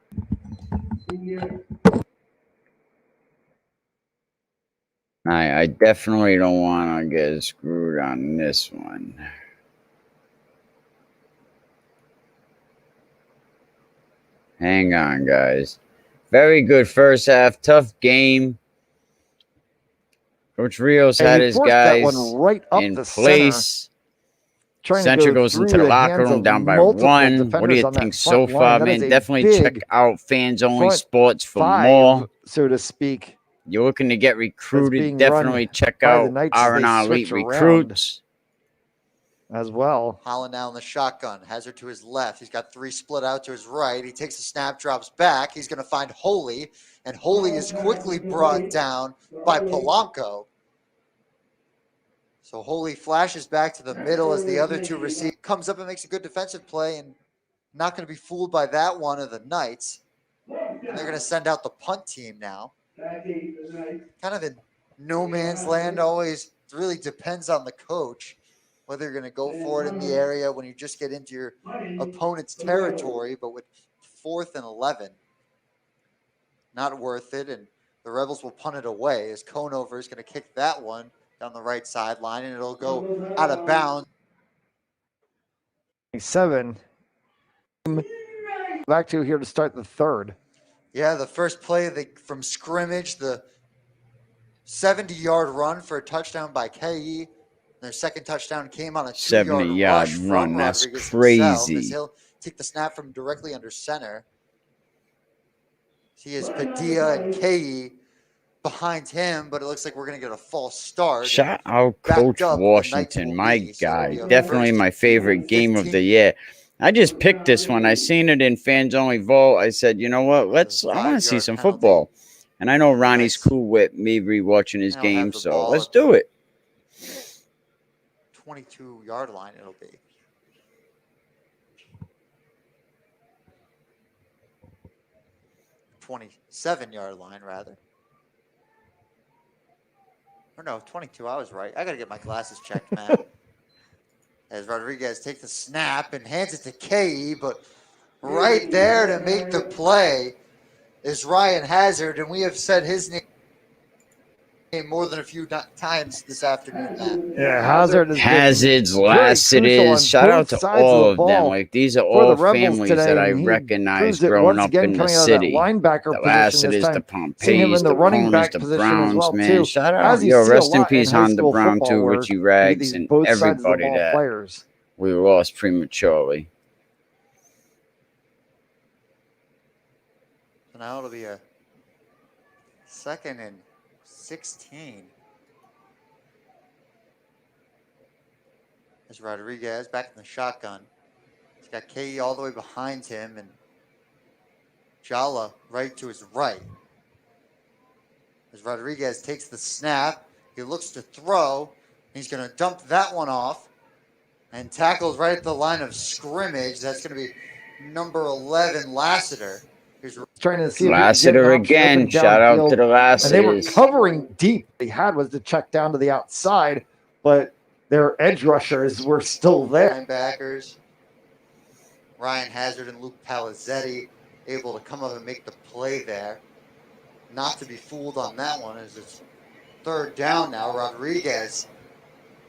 I definitely don't want to get screwed on this one. Hang on, guys. Very good first half. Tough game. Coach Rios had his forced that guys one right up in the place. trying to Central go goes through into the locker hands room of down by multiple 1. What do defenders you on that think so front far, line. That is man? a Definitely big check out Fans Only front Sports for five, more. so to speak. You're looking to get being recruited. Definitely run check by the out Knights as they R&R switch Elite around. Recruits. As well. Holland now in the shotgun. Hazard to his left. He's got 3 split out to his right. He takes the snap, drops back. He's going to find Holy, and Holy is quickly brought down by Polanco. So Holy flashes back to the middle as the other 2 receive. Comes up and makes a good defensive play, and not going to be fooled by that one of the Knights. And they're going to send out the punt team now. Kind of in no man's land. Always really depends on the coach whether you're going to go for it in the area when you just get into your opponent's territory. But with 4th and 11, not worth it. And the Rebels will punt it away as Conover is going to kick that one down the right sideline, and it'll go out of bounds. 7. Back to here to start the third. Yeah, the first play from scrimmage, the 70-yard run for a touchdown by KE. Their second touchdown came on a 70-yard rush run. from That's Rodriguez crazy. himself, as he'll take the snap from directly under center. He is Padilla and KE behind him, but it looks like we're going to get a false start. Shout out Coach Washington, my guy. Definitely my favorite game of the year. I just picked this one. I seen it in Fans Only Vote. I said, you know what? I want to see some football. And I know Ronnie's cool with me rewatching his game, so let's do it. 22-yard line it'll be. .27-yard line, rather. Or no, 22. I was right. I got to get my glasses checked, man. As Rodriguez takes the snap and hands it to KE, but right there to make the play is Ryan Hazard, and we have said his name more than a few times this afternoon, Matt. Yeah, Hazard's last it is. Shout out to all of them. Like, these are all families that I recognize growing up in the city. The last it is the Pompeys, the Poners, the Browns, man. Shout out. Yo, rest in peace, Honda Brown, too, Richie Rags, and everybody that we lost prematurely. So now it'll be a 2nd and 16. As Rodriguez back in the shotgun. He's got KE all the way behind him and Jala right to his right. As Rodriguez takes the snap, he looks to throw. He's going to dump that one off and tackles right at the line of scrimmage. That's going to be number 11, Lassiter. Trying to see Lassiter again. Shout out to the Lassiters. And they were covering deep. They had was to check down to the outside, but their edge rushers were still there. Linebackers, Ryan Hazard and Luke Palizzetti able to come up and make the play there. Not to be fooled on that one as it's 3rd down now. Rodriguez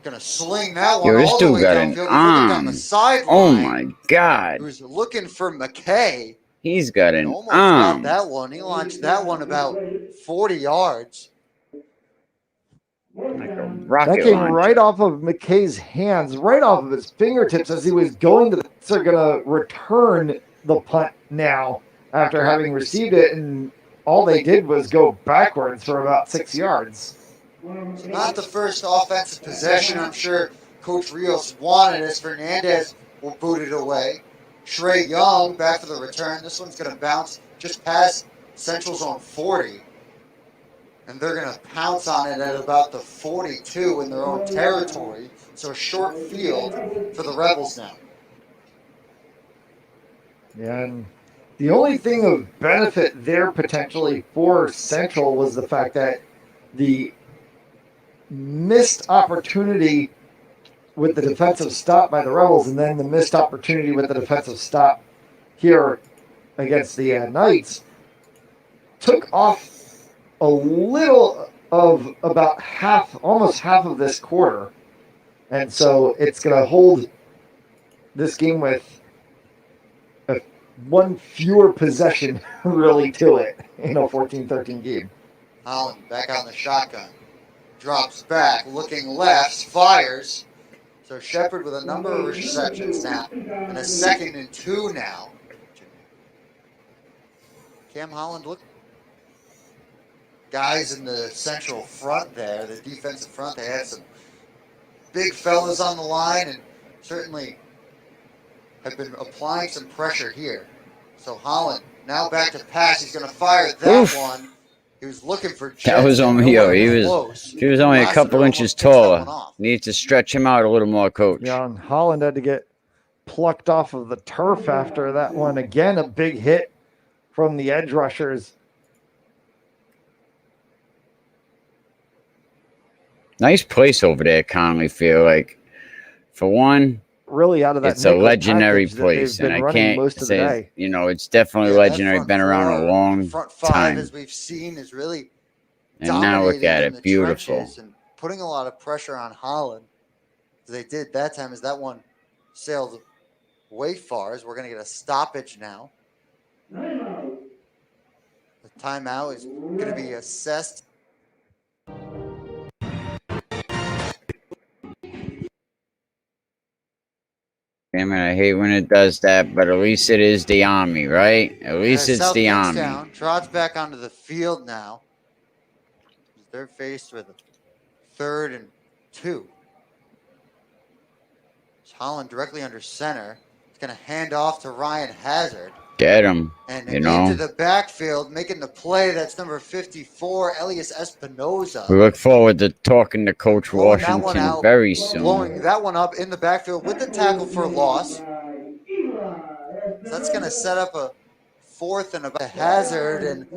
gonna sling that one. Yo, this all the dude way got an downfield. arm. Oh my God. He was looking for McKay. He's got an Almost arm. got that one. He launched that one about 40 yards. Like a rocket That came launcher. right off of McKay's hands, right off of his fingertips as he was going to they're going to return the punt now after having received it, and all they did was go backwards for about 6 yards. So not the first offensive possession. I'm sure Coach Rios wanted as Fernandez will boot it away. Trey Young back for the return. This one's going to bounce just past Central's own 40. And they're going to pounce on it at about the 42 in their own territory. So a short field for the Rebels now. Yeah, and the only thing of benefit there potentially for Central was the fact that the missed opportunity with the defensive stop by the Rebels, and then the missed opportunity with the defensive stop here against the Knights took off a little of about half, almost half of this quarter. And so it's going to hold this game with one fewer possession really to it in a 14-13 game. Holland back on the shotgun. Drops back, looking left, fires. So Shepard with a number of receptions now. And a 2nd and 2 now. Cam Holland, look. Guys in the central front there, the defensive front, they had some big fellas on the line and certainly have been applying some pressure here. So Holland now back to pass. He's going to fire that one. He was looking for Jets. That was only he was only a couple inches taller. Needs to stretch him out a little more, coach. Yeah, and Holland had to get plucked off of the turf after that one. Again, a big hit from the edge rushers. Nice place over there, Conley. Feel like, for one, really out of that. It's a legendary place, and I can't say, you know, it's definitely legendary. Been around a long front five, time, as we've seen, is really and now look at it, beautiful. And putting a lot of pressure on Holland, as they did that time, as that one sailed way far. As we're going to get a stoppage now. The timeout is going to be assessed. Damn it, I hate when it does that, but at least it is the Army, right? At least it's the Army. Down, trots back onto the field now. They're faced with a 3rd and 2. Holland directly under center. He's going to hand off to Ryan Hazard. Get him, and you know. Into the backfield, making the play. That's number 54, Elias Espinoza. We look forward to talking to Coach Washington very soon. Blowing that one up in the backfield with the tackle for loss. So that's going to set up a 4th and a Hazard, and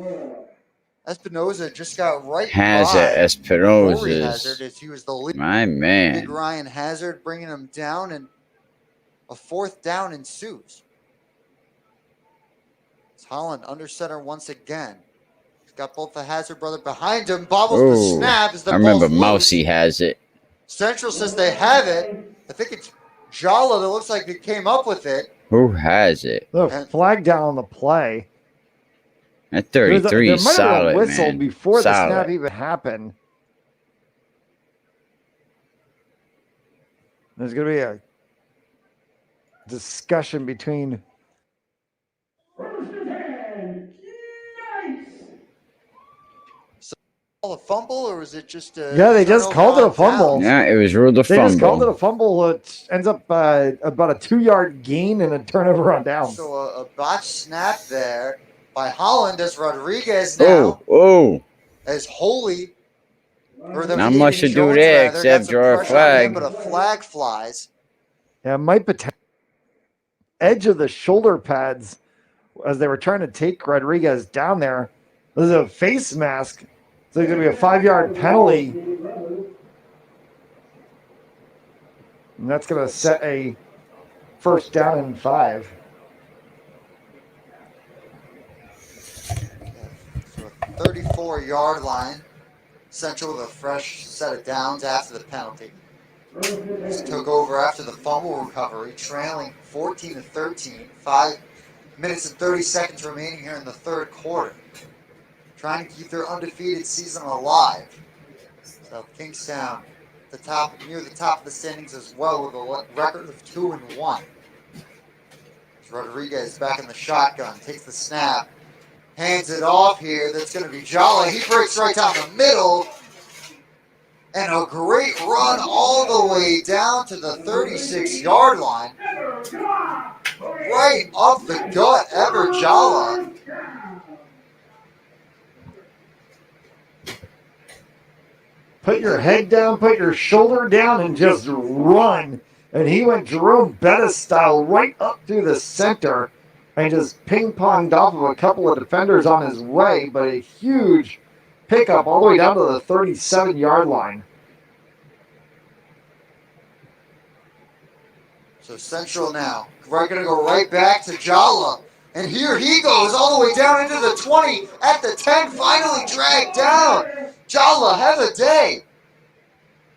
Espinoza just got right Hazard, Espinoza. Hazard, as he was the lead. My man. Big Ryan Hazard bringing him down, and a 4th down ensues. Holland under center once again. He's got both the Hazard brother behind him. Bobbles the snap. As the I remember Mousy has it. Central says they have it. I think it's Jala that looks like it came up with it. Who has it? The flag down on the play. At 33 is solid, there might have been a whistle man. before the snap even happened. There's going to be a discussion between... A fumble, or was it just a... Yeah, they just called it a fumble. Yeah, it was ruled a fumble. They just called it a fumble. It ends up about a 2-yard gain and a turnover on downs. So a botched snap there by Holland as Rodriguez now. As Holy. Not much to do there except draw a flag. But a flag flies. Yeah, it might be edge of the shoulder pads as they were trying to take Rodriguez down there. There's a face mask. So there's going to be a 5-yard penalty. And that's going to set a 1st down and 5. So a 34-yard line. Central with a fresh set of downs after the penalty. Just took over after the fumble recovery, trailing 14-13. 5 minutes and 30 seconds remaining here in the 3rd quarter. Trying to keep their undefeated season alive. So Kingstown, near the top of the standings as well, with a record of 2-1. Rodriguez back in the shotgun, takes the snap, hands it off here. That's going to be Jolly. He breaks right down the middle, and a great run all the way down to the 36-yard line, right up the gut. Everjala. put your head down, put your shoulder down, and just run. And he went Jerome Bettis style right up through the center and just ping-ponged off of a couple of defenders on his way, but a huge pickup all the way down to the 37-yard line. So Central now. We're going to go right back to Jala. And here he goes all the way down into the 20 at the 10, finally dragged down. Jala, have a day.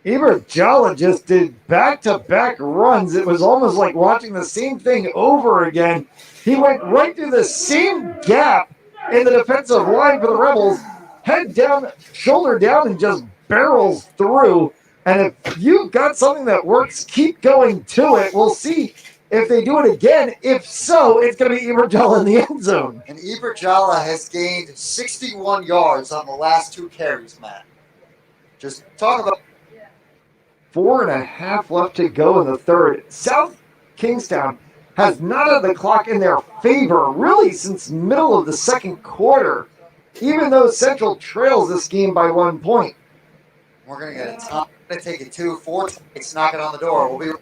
Eber Jala just did back-to-back runs. It was almost like watching the same thing over again. He went right through the same gap in the defensive line for the Rebels, head down, shoulder down, and just barrels through. And if you've got something that works, keep going to it. We'll see if they do it again. If so, it's going to be Eber Jala in the end zone. And Eber Jala has gained 61 yards on the last 2 carries, Matt. Just talk about 4.5 left to go in the third. South Kingstown has not had the clock in their favor really since middle of the second quarter, even though Central trails this game by 1 point. We're going to get a ton. We're going to take it 2-4. It's knocking on the door. We'll be.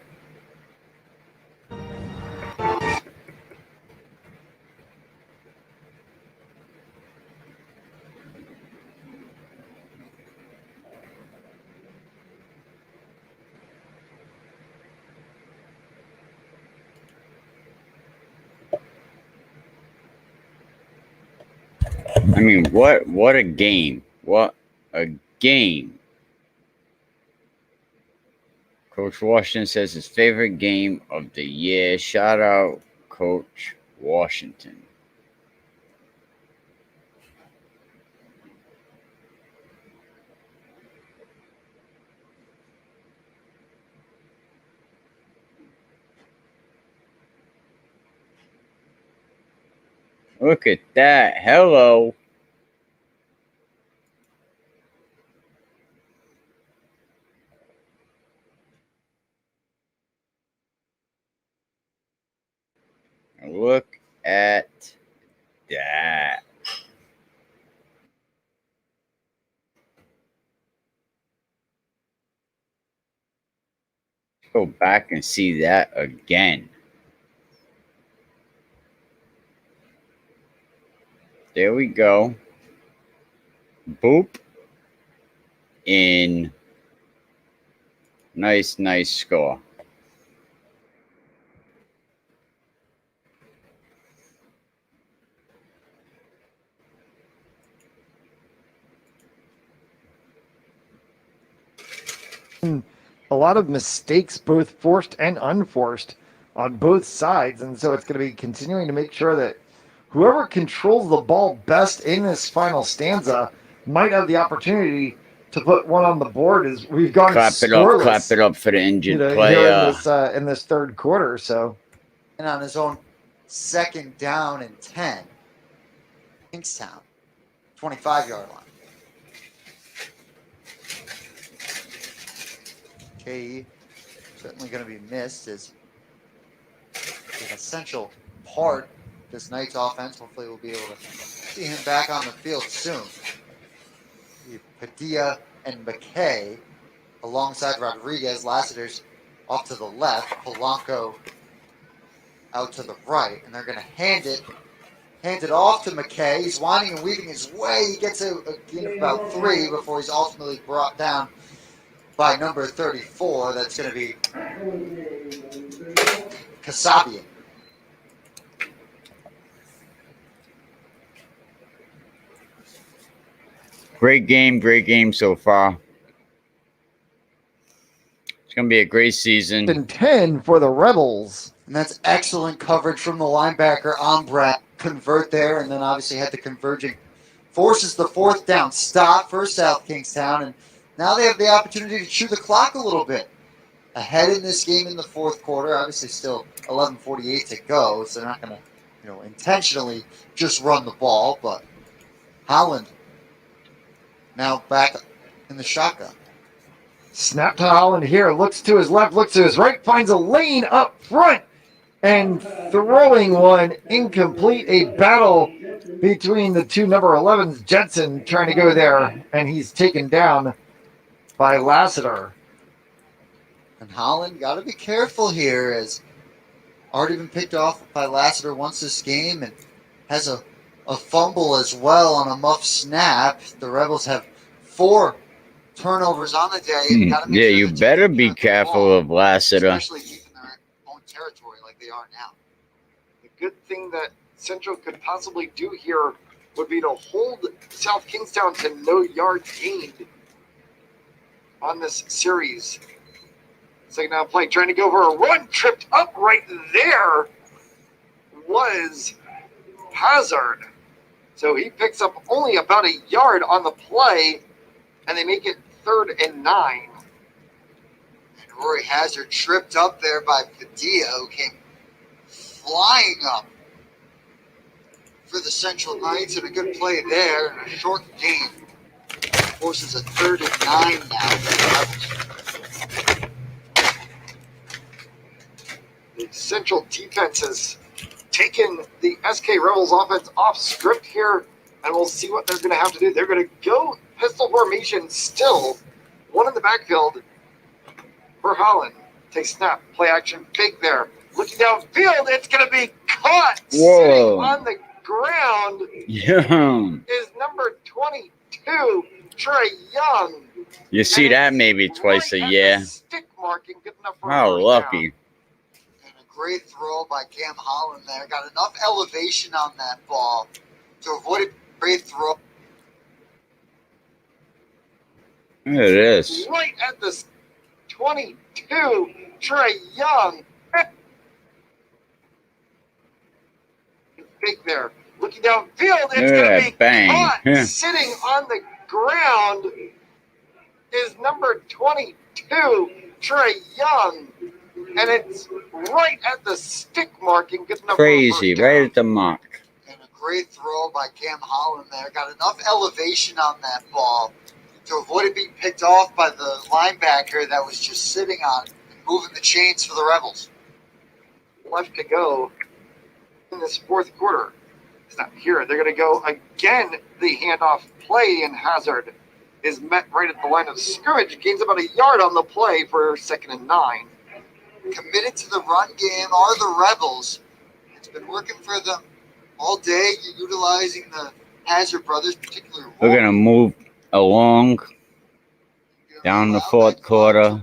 I mean, what a game. What a game. Coach Washington says his favorite game of the year. Shout out Coach Washington. Look at that. Hello. Look at that. Go back and see that again. There we go. Boop. In. Nice score. A lot of mistakes, both forced and unforced, on both sides. And so it's going to be continuing to make sure that whoever controls the ball best in this final stanza might have the opportunity to put one on the board. As we've gone scoreless, clap it up for the injured player here in this third quarter. So, and on his own second down and 10, Kingstown, 25-yard line. KE certainly going to be missed as an essential part of this night's offense. Hopefully we'll be able to see him back on the field soon. Padilla and McKay alongside Rodriguez. Lassiter's off to the left. Polanco out to the right. And they're going to hand it off to McKay. He's winding and weaving his way. He gets a gain of about 3 before he's ultimately brought down by number 34. That's going to be Kasabian. Great game so far. It's going to be a great season. and 10 for the Rebels. And that's excellent coverage from the linebacker on Brett. Convert there, and then obviously had the converging. Forces the 4th down. Stop for South Kingstown, and now they have the opportunity to chew the clock a little bit. Ahead in this game in the 4th quarter. Obviously still 11:48 to go, so they're not going to, intentionally just run the ball. But Holland now back in the shotgun. Snap to Holland here. Looks to his left, looks to his right, finds a lane up front, and throwing one incomplete. A battle between the two number 11s. Jensen trying to go there, and he's taken down by Lassiter. And Holland got to be careful here, as already been picked off by Lassiter once this game and has a fumble as well on a muff snap. The Rebels have 4 turnovers on the day. Gotta make Yeah, sure you that better take be care of the careful ball, of Lassiter. especially deep in their own territory like they are now. The good thing that Central could possibly do here would be to hold South Kingstown to no yards gained on this series. Second down play, trying to go for a run, tripped up right there was Hazard. So he picks up only about a yard on the play, and they make it 3rd and 9. And Rory Hazard tripped up there by Padilla, who came flying up for the Central Knights, and a good play there, and a short gain. Forces a 3rd and 9 now for the Rebels. The Central defense has taken the SK Rebels offense off script here, and we'll see what they're going to have to do. They're going to go pistol formation still. One in the backfield for Holland. Take snap, play action, fake there. Looking downfield, it's going to be caught. Whoa. Sitting on the ground Yeah. is number 22, Trey Young. You see that maybe twice a Right at year. the stick marking, good enough for a How first lucky. down. And a great throw by Cam Holland there. Got enough elevation on that ball to avoid a great throw. It is. Right at the 22, Trey Young. Big there. Looking downfield, it's going to be Bang. caught. Yeah. Sitting on the ground is number 22, Trey Young. And it's right at the stick marking. Good enough Crazy. for a Right first at the mark. And a great throw by Cam Holland there. Got enough elevation on that ball to avoid it being picked off by the linebacker that was just sitting on it and moving the chains for the Rebels. down. Left to go in this 4th quarter. It's not here. They're going to go again. The handoff play, and Hazard is met right at the line of scrimmage. Gains about a yard on the play for 2nd and 9. Committed to the run game are the Rebels. It's been working for them all day, utilizing the Hazard brothers, particularly. We're going to move along down the 4th quarter.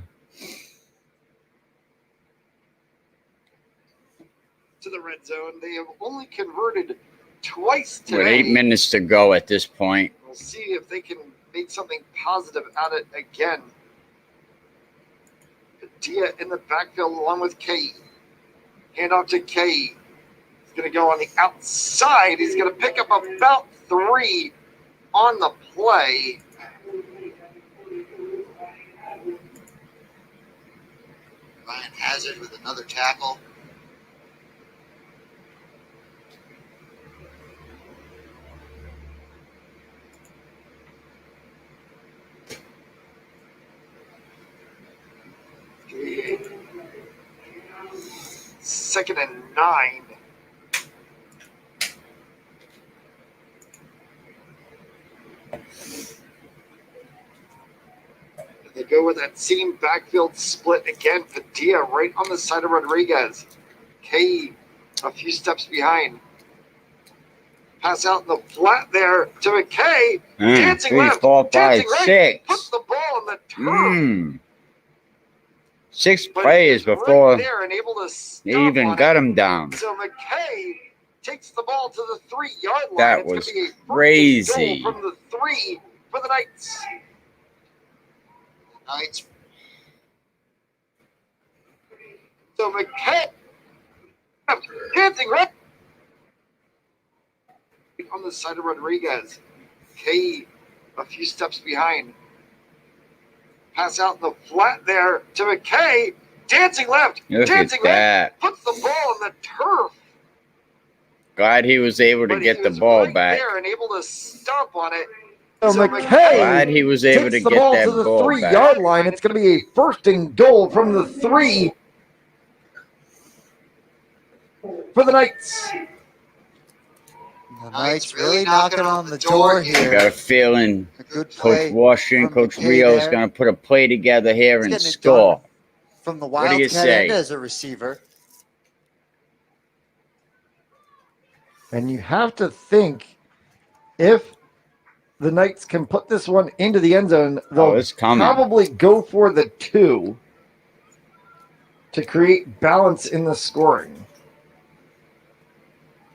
To the red zone. They have only converted twice today. With 8 minutes to go at this point. We'll see if they can make something positive out of it again. Padilla in the backfield along with K. Hand off to K. He's going to go on the outside. He's going to pick up about 3 on the play. Ryan Hazard with another tackle. Second and 9. They go with that same backfield split again. Padilla right on the side of Rodriguez. K a few steps behind. Pass out in the flat there to McKay. Dancing 3, left. 4, 5, Dancing right. 6. Puts the ball on the turf. 6 But plays he's right before there and able to stop they even on got it. him down. So McKay takes the ball to the 3-yard line. That It's gonna was be a first and crazy. goal from the 3 for the Knights. Knights. So McKay dancing right on the side of Rodriguez. K a few steps behind. Pass out in the flat there to McKay. Dancing left. Look dancing at that. right. Puts the ball on the turf. Glad he was able to But get he the was ball right back. there and able to stomp on it. So So Glad McKay he was able to takes the get ball that to the ball 3-yard back. line. It's going to be a 1st and goal from the 3 for the Knights. The Knights really knocking on the door I got here. a feeling A good Coach play Washington, from Coach McKay Rio is there. going to put a play together here He's and getting it score. done from the What do you Wildcat say? end as a receiver. And you have to think if the Knights can put this one into the end zone, they'll it's coming. probably go for the 2 to create balance in the scoring.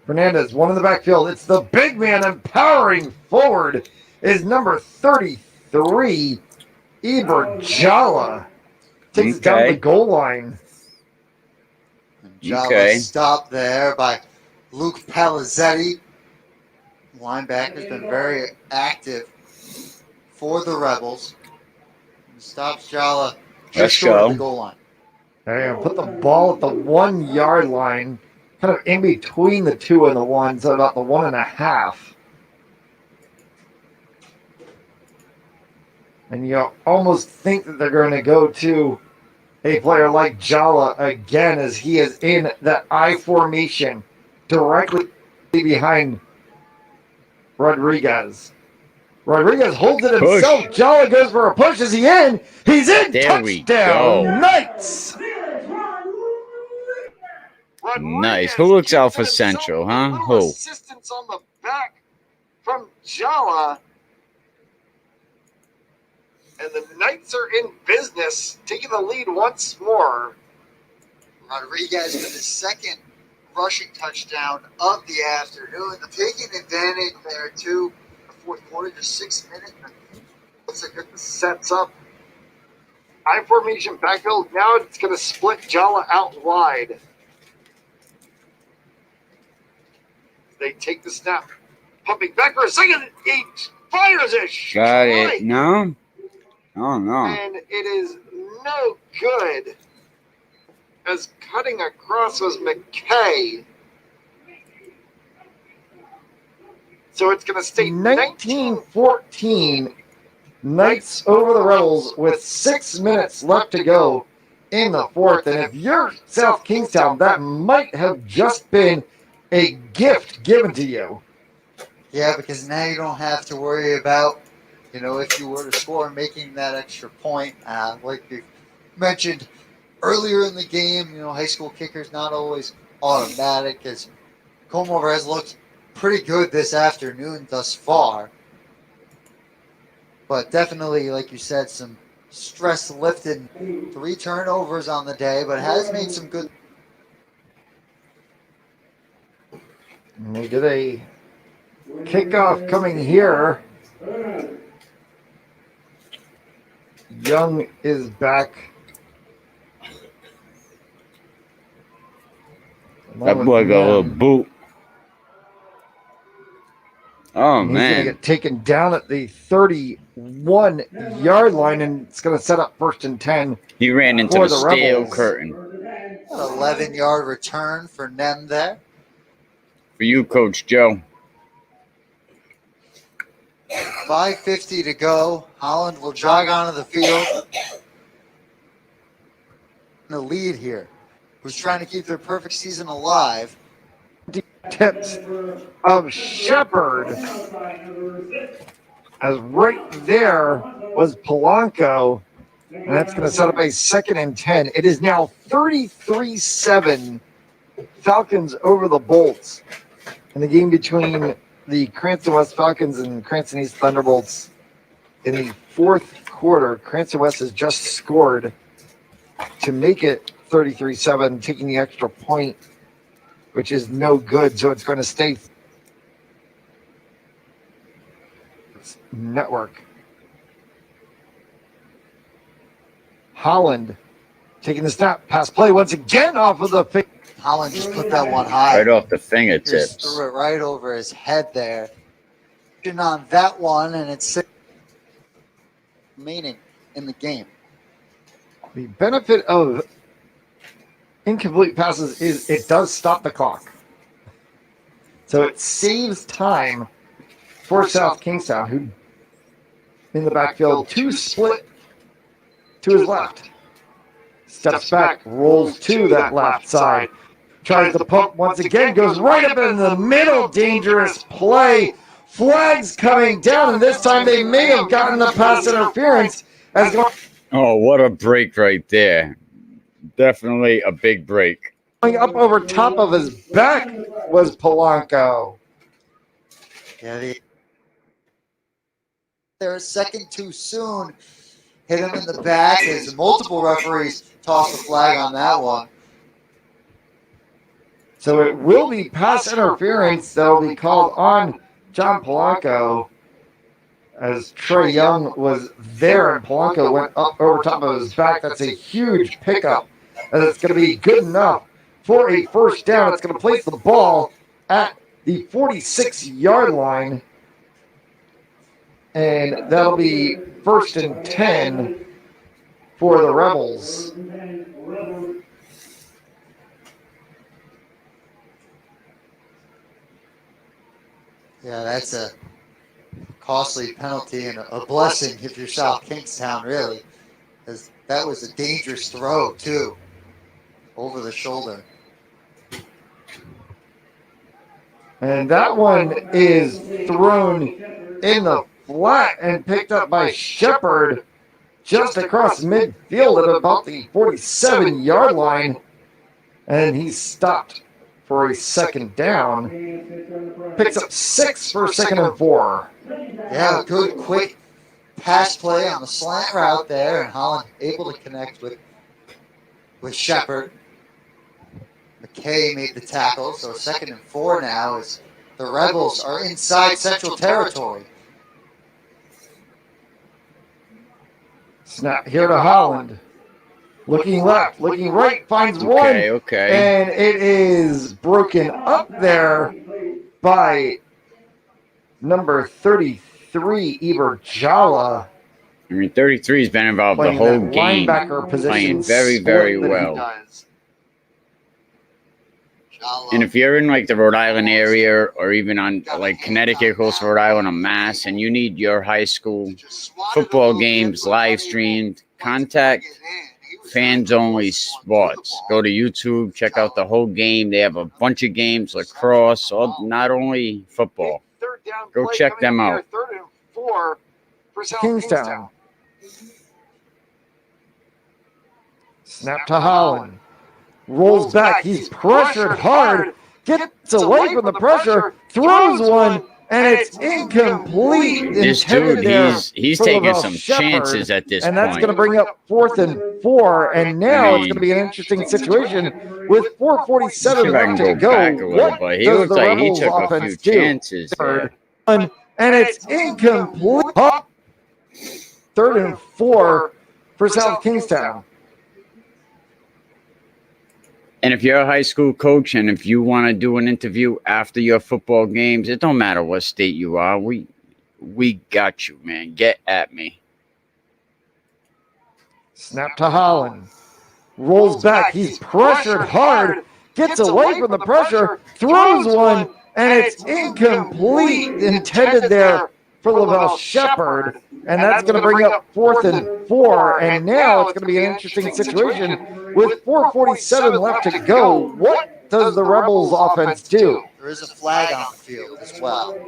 Fernandez, one in the backfield. It's the big man empowering forward is number 33, Iberjala. Takes it down to the goal line. And Jala stopped there by Luke Palizzetti. Linebacker's been very active for the Rebels. And stops Jala just short of the goal line. They're going to put the ball at the 1 yard line, kind of in between the 2 and the 1, so about the 1.5. And you almost think that they're going to go to a player like Jala again, as he is in that I formation directly behind Rodriguez. Rodriguez holds it himself. Jala goes for a push. Is he in? He's in. There we Touchdown, go. Knights. Nice. Who looks out for Central, huh? Who? Assistance on the back from Jala. And the Knights are in business, taking the lead once more. Rodriguez with his second rushing touchdown of the afternoon. Taking advantage there, too. The fourth quarter, just 6 minutes. Looks like it sets up. I formation backfield. Now it's going to split Jala out wide. They take the snap. Pumping back for a second. He fires a shot. Got it. No? Oh, no. And it is no good. As cutting across was McKay. So it's going to stay 19-14. Knights over the Rebels with 6 minutes left to go in the fourth. And if you're South Kingstown, that might have just been a gift given to you. Yeah, because now you don't have to worry about, if you were to score, making that extra point. Like you mentioned earlier in the game, high school kickers not always automatic, as Comover has looked pretty good this afternoon thus far. But definitely, like you said, some stress lifted. 3 turnovers on the day, but has made some good. And they did a kickoff coming here. Young is back. That boy got a little boot. Oh, He's going to get taken down at the 31-yard line, and it's going to set up 1st and 10. He ran into the steel Rebels. curtain. An 11-yard return for Nem there. For you, Coach Joe. 5:50 to go. Holland will jog onto the field. The lead here. Who's trying to keep their perfect season alive. Tips of Shepard. As right there was Polanco. And that's going to set up a 2nd and 10. It is now 33-7. Falcons over the Bolts. In the game between the Cranston West Falcons and Cranston East Thunderbolts. In the fourth quarter, Cranston West has just scored to make it 33-7, taking the extra point, which is no good. So it's going to stay network. Holland taking the snap, pass play once again off of the fake. Holland just put that one high. Right off the Just fingertips. threw it right over his head there. On that one, and it's 6 remaining in the game. The benefit of incomplete passes is it does stop the clock. So it saves time for South Kingstown, who in the backfield, 2 split to his left. Steps back, rolls to that left side. tries to pump once again, goes right up in the middle. Dangerous play. Flags coming down, and this time they may have gotten the pass interference. As Oh, what a break right there. Definitely a big break. going up over top of his back was Polanco. Yeah, they're a second too soon. Hit him in the back as multiple referees tossed the flag on that one. So it will be pass interference that will be called on John Polanco, as Trey Young was there and Polanco went up over top of his back. That's a huge pickup, and it's going to be good enough for a first down. It's going to place the ball at the 46-yard line, and that'll be 1st and 10 for the Rebels. Yeah, that's a costly penalty and a blessing if you're South Kingstown, really, because that was a dangerous throw, too, over the shoulder. And that one is thrown in the flat and picked up by Shepard just across midfield at about the 47-yard line. And he's stopped for a second down. Picks up 6 for 2nd and 4. Yeah, good, quick pass play on the slant route there, and Holland able to connect with Shepard. McKay made the tackle, so 2nd and 4 now as the Rebels are inside Central Territory. Snap here to Holland. Looking left, looking right, finds one. Okay. And it is broken up there by number 33, Eber Jala. I mean, 33 has been involved the Playing whole that game. linebacker position Playing very, split very that he well. does. And if you're in like the Rhode Island area or even on like Connecticut, close to Rhode Island, or Mass, and you need your high school football games live streamed, contact Fans Only Sports. Go to YouTube, check out the whole game. They have a bunch of games, lacrosse, not only football. Go check them out. 3rd and 4 for Kingstown. Snap to Holland. Rolls back. He's pressured hard. Gets away from the pressure. Throws one. And it's incomplete. This dude, he's taking some chances at this point. And that's going to bring up 4th and 4. And now it's going to be an interesting situation with 4:47 left to go. What He does looks the like he Rebels took a offense few do? chances. Third, and it's incomplete. 3rd and 4 for South Kingstown. And if you're a high school coach and if you want to do an interview after your football games, it don't matter what state you are. We got you, man. Get at me. Snap to Holland. Rolls back. He's pressured hard. Gets away from the pressure. Throws one. And it's incomplete. Intended there for Lavelle Shepard. And that's going to bring up 4th and 4. And now it's going to be an interesting situation with 4:47 left to go. What does the Rebels offense do? There is a flag on the field as well.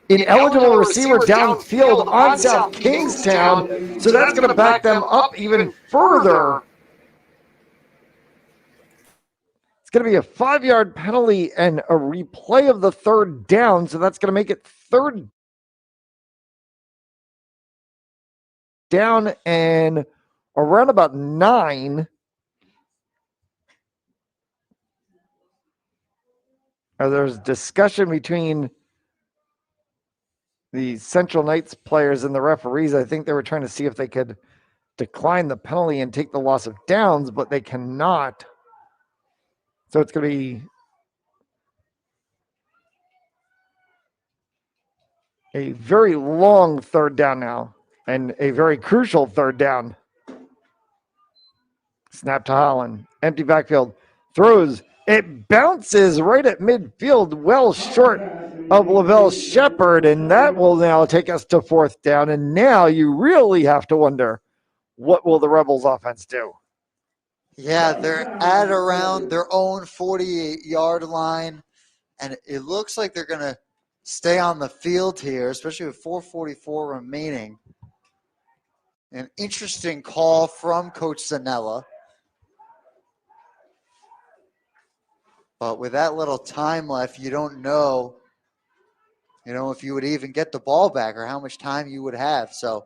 Ineligible receiver downfield on South Kingstown. So that's going to back them up even further. It's going to be a 5-yard penalty and a replay of the 3rd down. So that's going to make it 3rd down and around about 9. There's discussion between the Central Knights players and the referees. I think they were trying to see if they could decline the penalty and take the loss of downs, but they cannot. So it's going to be a very long 3rd down now and a very crucial 3rd down. Snap to Holland. Empty backfield. Throws. It bounces right at midfield, well short of Lavelle Shepard, and that will now take us to 4th down. And now you really have to wonder, what will the Rebels offense do? Yeah, they're at around their own 48-yard line, and it looks like they're going to stay on the field here, especially with 4:44 remaining. An interesting call from Coach Zanella. But with that little time left, you don't know, if you would even get the ball back or how much time you would have. So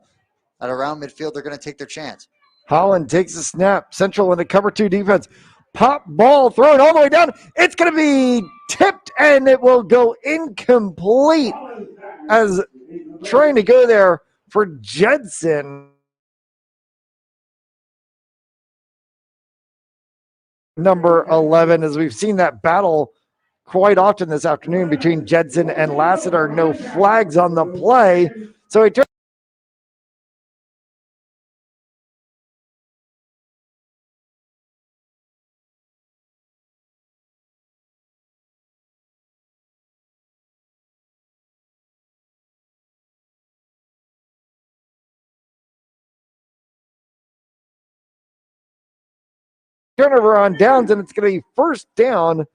at around midfield, they're going to take their chance. Holland takes a snap. Central in the cover 2 defense. Pop ball thrown all the way down. It's going to be tipped and it will go incomplete as trying to go there for Jedson. Number 11, as we've seen that battle quite often this afternoon between Jedson and Lassiter. No flags on the play. So he turnover on downs, and it's going to be first down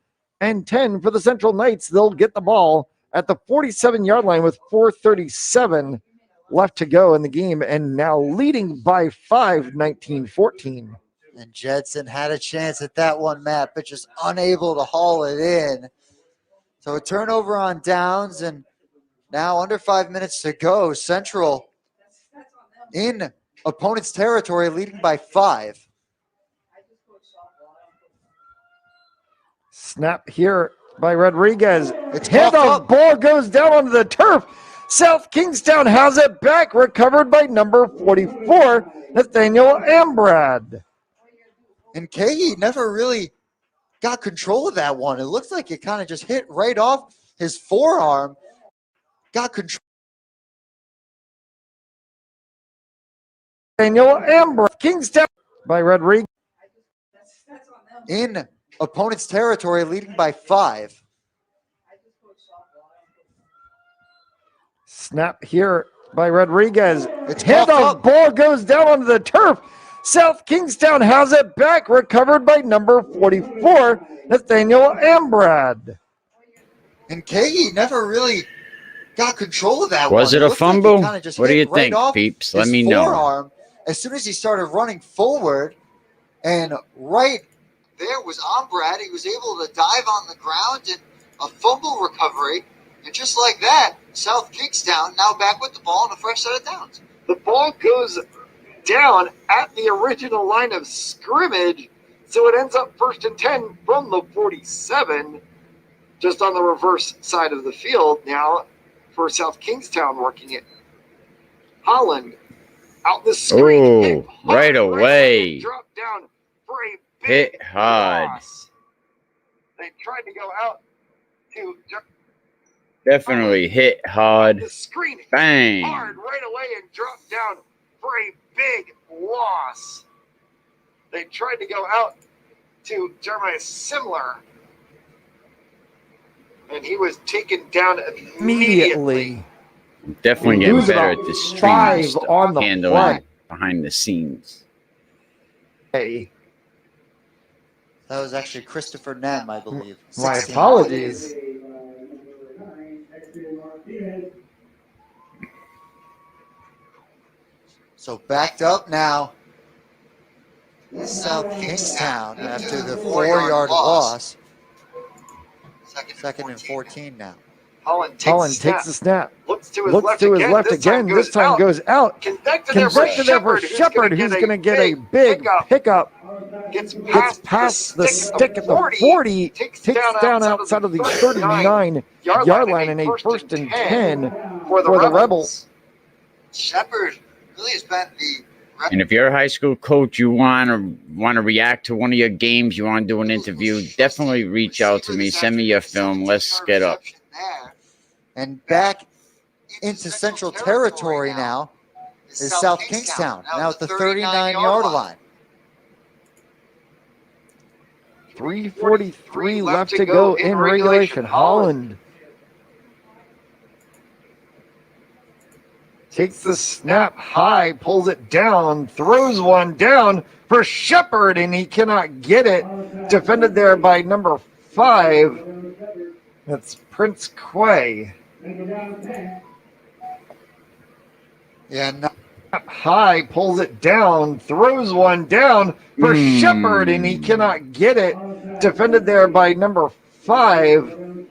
and 10 for the Central Knights. They'll get the ball at the 47-yard line with 4:37 left to go in the game, and now leading by 5, 19-14. And Jedson had a chance at that one, Matt, but just unable to haul it in. So a turnover on downs, and now under 5 minutes to go. Central in opponent's territory, leading by 5. Snap here by Rodriguez. It's Handoff, ball goes down onto the turf. South Kingstown has it back, recovered by number 44, Nathaniel Ambrad. And KE never really got control of that one. It looks like it kind of just hit right off his forearm. Got control. Nathaniel Ambrad. Kingstown by Rodriguez. In opponent's territory, leading by 5. Snap here by Rodriguez. It's handoff, ball goes down onto the turf. South Kingstown has it back, recovered by number 44, Nathaniel Ambrad. And KE never really got control of that Was one. it a fumble? Like just what do you hit right think, off peeps? his Let me know. forearm as soon as he started running forward, and right there was Ambrad. He was able to dive on the ground and a fumble recovery. And just like that, South Kingstown now back with the ball and a fresh set of downs. The ball goes down at the original line of scrimmage, so it ends up 1st and 10 from the 47, just on the reverse side of the field now for South Kingstown working it. Holland out the screen. Oh, right away. Drop down for a big Hit hard. loss. They tried to go out to Definitely hit hard. the screen. Bang. Hard right away and drop down for a big loss. They tried to go out to Jeremiah Simler, and he was taken down immediately. Definitely getting Lose better about at this 5 stream on the handling fly. behind the scenes. Hey, That was actually Christopher Nem, I believe. my 16. apologies. So backed up now. South Kingstown after the 4-yard loss. Second and 14 now. Holland takes the snap. Looks to his Looks left to his again. left again. This time goes out. Connected Convicted there for Shepard, who's going to get a big pickup. Gets Gets past the stick at the 40. Takes down outside of the 39-yard line in a 1st and 10 for the Rebels. Shepard really has been the And if you're a high school coach, you want to react to one of your games, you want to do an interview, definitely reach out to me. Send me your film. Let's get up. And back into Central Territory now is South Kingstown, now at the 39-yard line. 3:43 left to go in regulation. Holland takes the snap high, pulls it down, throws one down for Shepard, and he cannot get it. Defended there by number 5. That's Prince Quay. Yeah, no, High, pulls it down, throws one down for Shepard, and he cannot get it. Defended there by number 5.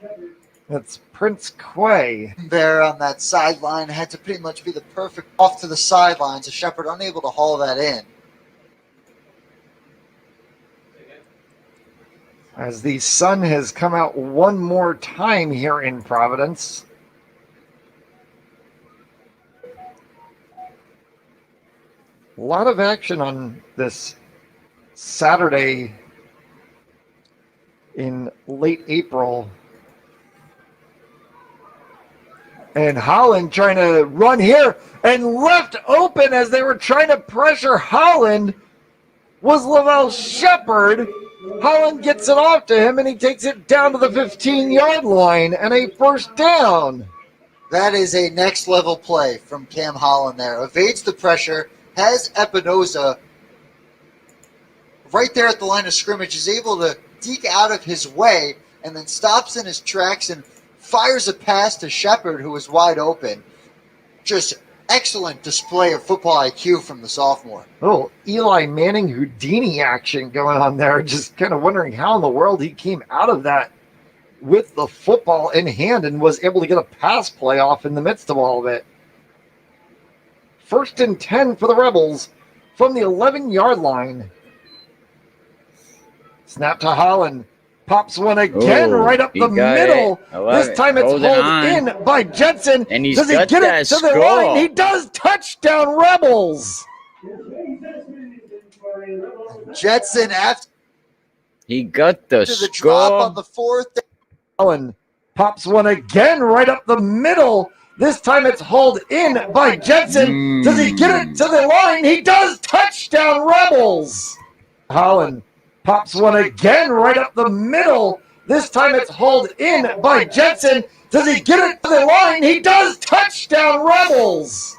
That's Prince Quay. there on that sideline had to pretty much be the perfect off to the sidelines. A Shepard unable to haul that in. As the sun has come out one more time here in Providence. A lot of action on this Saturday in late April. And Holland trying to run here and left open as they were trying to pressure Holland was Lavelle Shepard. Holland gets it off to him and he takes it down to the 15-yard line and a first down. That is a next level play from Cam Holland there. Evades the pressure, has Espinoza right there at the line of scrimmage, is able to deke out of his way and then stops in his tracks and fires a pass to Shepard, who was wide open. Just excellent display of football IQ from the sophomore. Little Eli Manning Houdini action going on there. Just kind of wondering how in the world he came out of that with the football in hand and was able to get a pass play off in the midst of all of it. 1st and 10 for the Rebels from the 11-yard line. Snap to Holland. Pops one again right up the middle. This time it's held in by Jetson. And he's does he got get that it to the score. line? He does. Touchdown, Rebels. Jetson after He got the the drop score. on the 4th. Allen pops one again right up the middle. This time it's hauled in by Jetson. Does he get it to the line? He does. Touchdown, Rebels. Holland pops one again right up the middle. This time it's hauled in by Jetson. Does he get it to the line? He does. Touchdown, Rebels.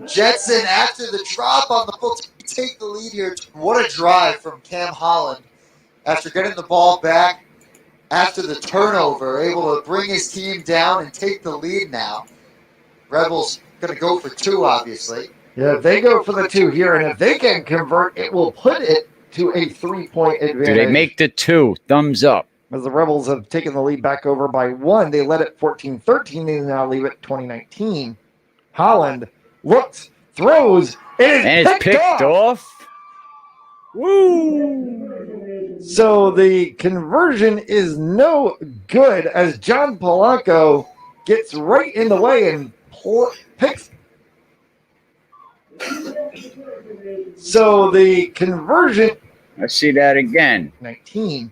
Jetson after the drop on the full take the lead here. What a drive from Cam Holland after getting the ball back after the turnover, able to bring his team down and take the lead now. Rebels going to go for 2, obviously. Yeah, they go for the 2 here, and if they can convert, it will put it to a 3-point advantage. Do they make the 2? Thumbs up. As the Rebels have taken the lead back over by 1, they led it 14-13. They now leave it 2019. Holland looks, throws, and it's picked off. Woo! So the conversion is no good as John Polanco gets right in the way and picks. So the conversion. I see that again. 19.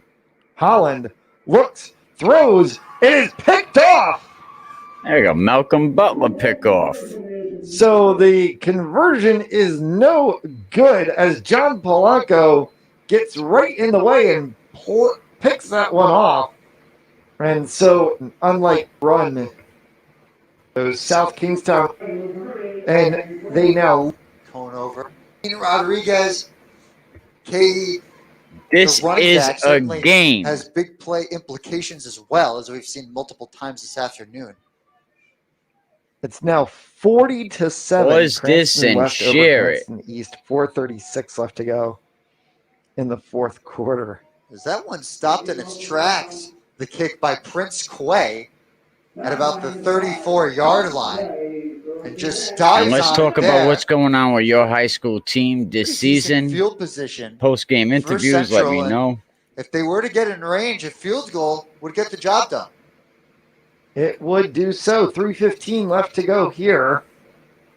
Holland looks, throws, and is picked off. There you go. Malcolm Butler pick off. So the conversion is no good as John Polanco gets right in the way and picks that one off. And so, unlike run, those South Kingstown, and they now Cone over. Rodriguez, KE. This is a game. Has big play implications as well, as we've seen multiple times this afternoon. it's now 40-7. Pause this Cranston and West over share it. Cranston East. 4:36 left to go in the 4th quarter. As that one stopped in its tracks, the kick by Prince Quay at about the 34-yard line, and just dives And let's on talk it about there. what's going on with your high school team this Pretty decent season. field position. Post-game interviews, let Central, me and know. If they were to get in range, a field goal would get the job done. It would do so. 3:15 left to go here.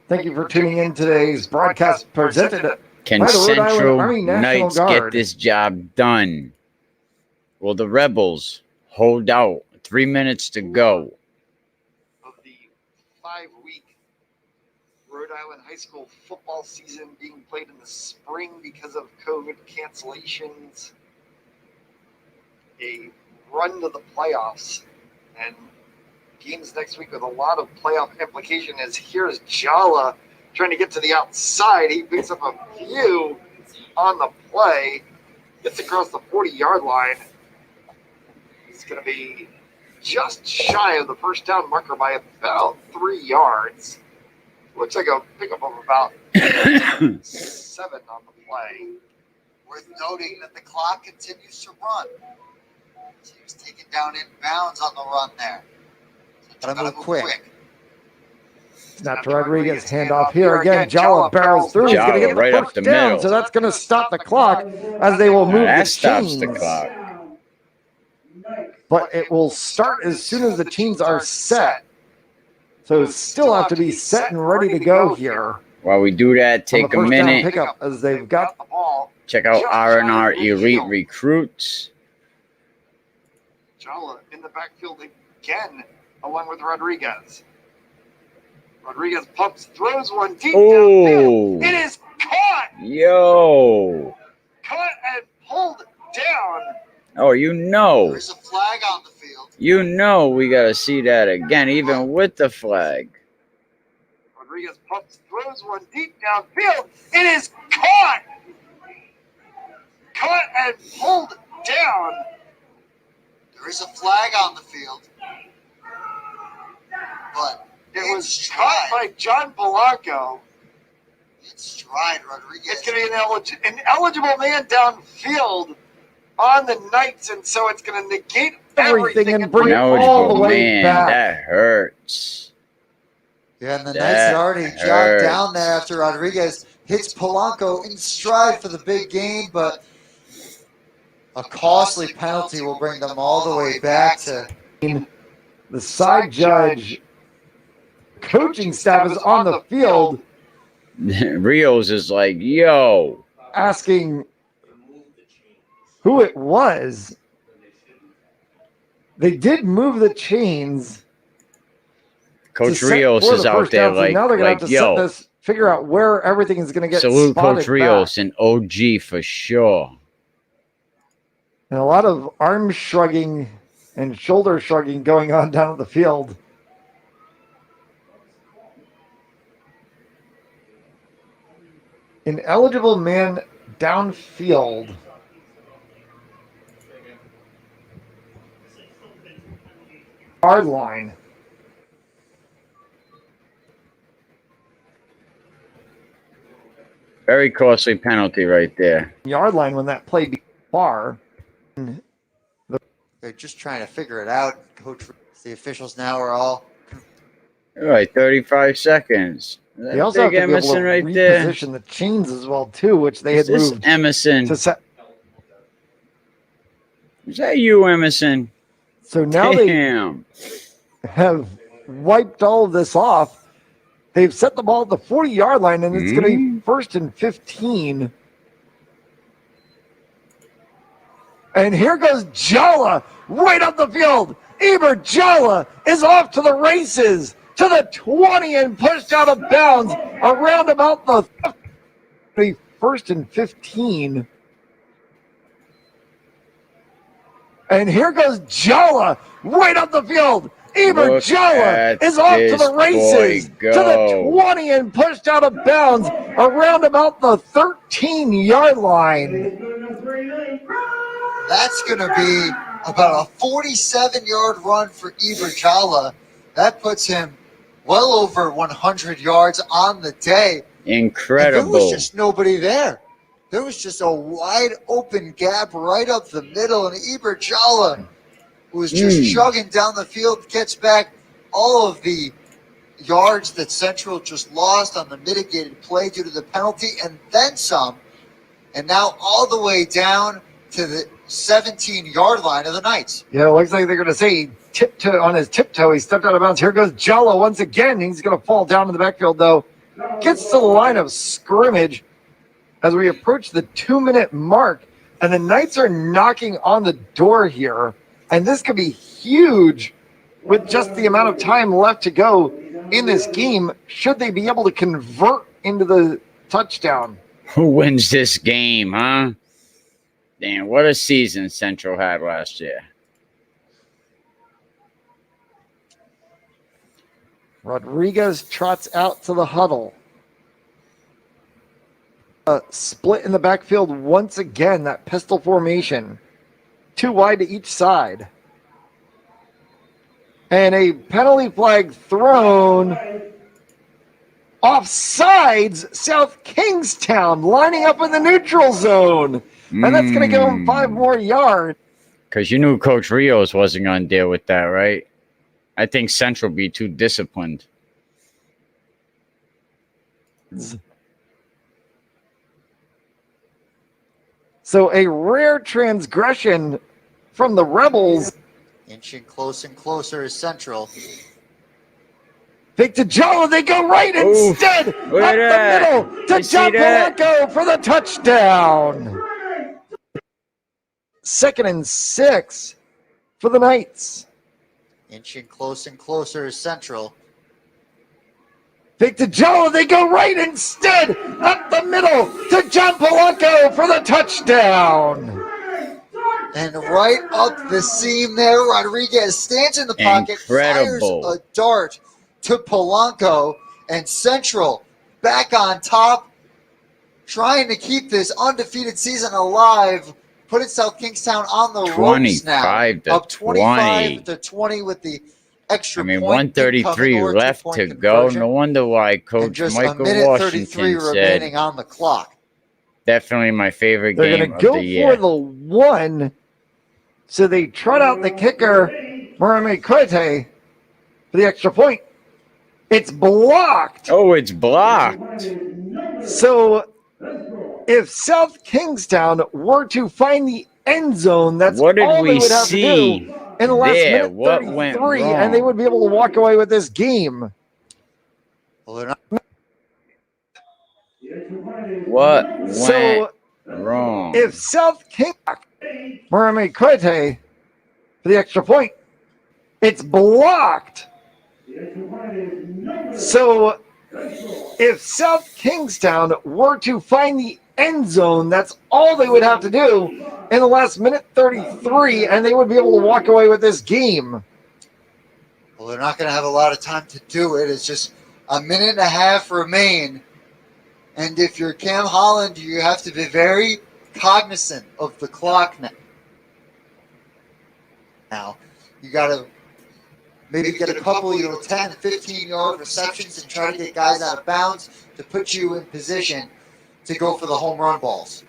Thank you for tuning in to today's broadcast presented Can by the Rhode Island Central Army National Knights get Guard. this job done? Will the Rebels hold out? 3 minutes to go. Of the 5-week Rhode Island high school football season being played in the spring because of COVID cancellations, a run to the playoffs, and games next week with a lot of playoff implication. Is here's Jala trying to get to the outside. He picks up a few on the play, gets across the 40-yard line. He's going to be just shy of the first down marker by about 3 yards. Looks like a pickup of about 7 on the play. Worth noting that the clock continues to run. So he was taken down in bounds on the run there. So gotta move quick. Snap to Rodriguez, handoff here again. Jala barrels through. He's going to get the right up first the down, middle. so that's going to stop the clock as they will move That the stops chains. the clock. But it will start as soon as the chains are set. So still have to be set and ready to go here. While we do that, take a first down minute. pickup as they've got the ball. Check out R&R Elite Recruits. Jala in the backfield again, along with Rodriguez. Rodriguez pumps, throws one deep downfield. It is caught! Yo. Caught and pulled down. Oh, you know. There's a flag on the field. You know we got to see that again, even with the flag. Rodriguez pumps, throws one deep downfield. It is caught! Caught and pulled down. There is a flag on the field. But it was caught by John Polanco. It's stride, Rodriguez. It's going to be an eligible man downfield on the Knights, and so it's going to negate everything and bring it all Eligible the way man, back. that hurts. Yeah, and the That Knights had already jogged hurts. down there after Rodriguez hits Polanco in stride for the big gain, but a costly penalty will bring them all the way back to the side judge coaching staff is on the field Rios is like, yo. asking who it was. They did move the chains. Coach Rios is out there like, now they're gonna have to set yo. this, figure out where everything is going to get Salute spotted Coach Rios back. and OG for sure. And a lot of arm shrugging and shoulder shrugging going on down the field. An eligible man downfield. Hard line. Very costly penalty right there. Yard line when that play be far. they're just trying to figure it out. Coach, the officials now are all All right, 35 seconds. They also have to be able to right there. reposition the chains as well too, which they Is had this moved Emerson? to set. Is that you, Emerson? So now Damn. they have wiped all of this off. They've set the ball at the 40-yard line, and it's going to be first and 15. And here goes Jala right up the field. Eber Jala is off to the races, to the 20 and pushed out of bounds around about the first and 15. And here goes Jala right up the field. Eber Look Jala at is off to this the races, boy to the go. 20 and pushed out of bounds around about the 13-yard line. That's going to be about a 47-yard run for Eber Jala. That puts him well over 100 yards on the day. Incredible. And there was just nobody there. There was just a wide open gap right up the middle, and Eber Jala, who was just chugging down the field, gets back all of the yards that Central just lost on the mitigated play due to the penalty, and then some. And now all the way down to the 17-yard line of the Knights. Yeah, it looks like they're going to say tiptoe on his tiptoe. He stepped out of bounds. Here goes Jala once again. He's going to fall down in the backfield, though. Gets to the line of scrimmage as we approach the 2-minute mark. And the Knights are knocking on the door here. And this could be huge with just the amount of time left to go in this game, should they be able to convert into the touchdown. Who wins this game, huh? Damn, what a season Central had last year. Rodriguez trots out to the huddle. Split in the backfield once again, that pistol formation. 2 wide to each side. And a penalty flag thrown. Offsides, South Kingstown lining up in the neutral zone. And that's going to give them 5 more yards. Because you knew Coach Rios wasn't going to deal with that, right? I think Central be too disciplined. So a rare transgression from the Rebels. Inching close and closer is Central. Fake to Jala, they go right instead. Up the middle to John Polanco for the touchdown. 2nd and 6 for the Knights. Inching close and closer is Central. Fake to Jala, they go right instead. Up the middle to John Polanco for the touchdown. And right up the seam there, Rodriguez stands in the pocket, fires a dart to Polanco, and Central back on top, trying to keep this undefeated season alive, putting South Kingstown on the ropes now, up 25-20 with the extra point. 133 left to go. No wonder why Coach Michael Washington remaining on the clock. Definitely my favorite game of the year. They're going to go for the 1. So they trot out the kicker, Marame Koite, for the extra point. It's blocked. Oh, it's blocked. So if South Kingstown were to find the end zone, that's all they would have to do in the last minute 33, and they would be able to walk away with this game. Well, they're not. What went wrong? If South Kingstown, Marame Koite, for the extra point, it's blocked. So if South Kingstown were to find the end zone, that's all they would have to do in the last minute 33, and they would be able to walk away with this game. Well, they're not going to have a lot of time to do it. It's just a minute and a half remain. And if you're Cam Holland, you have to be very cognizant of the clock now. You got to maybe get a couple, 10, 15-yard receptions and try to get guys out of bounds to put you in position to go for the home run balls.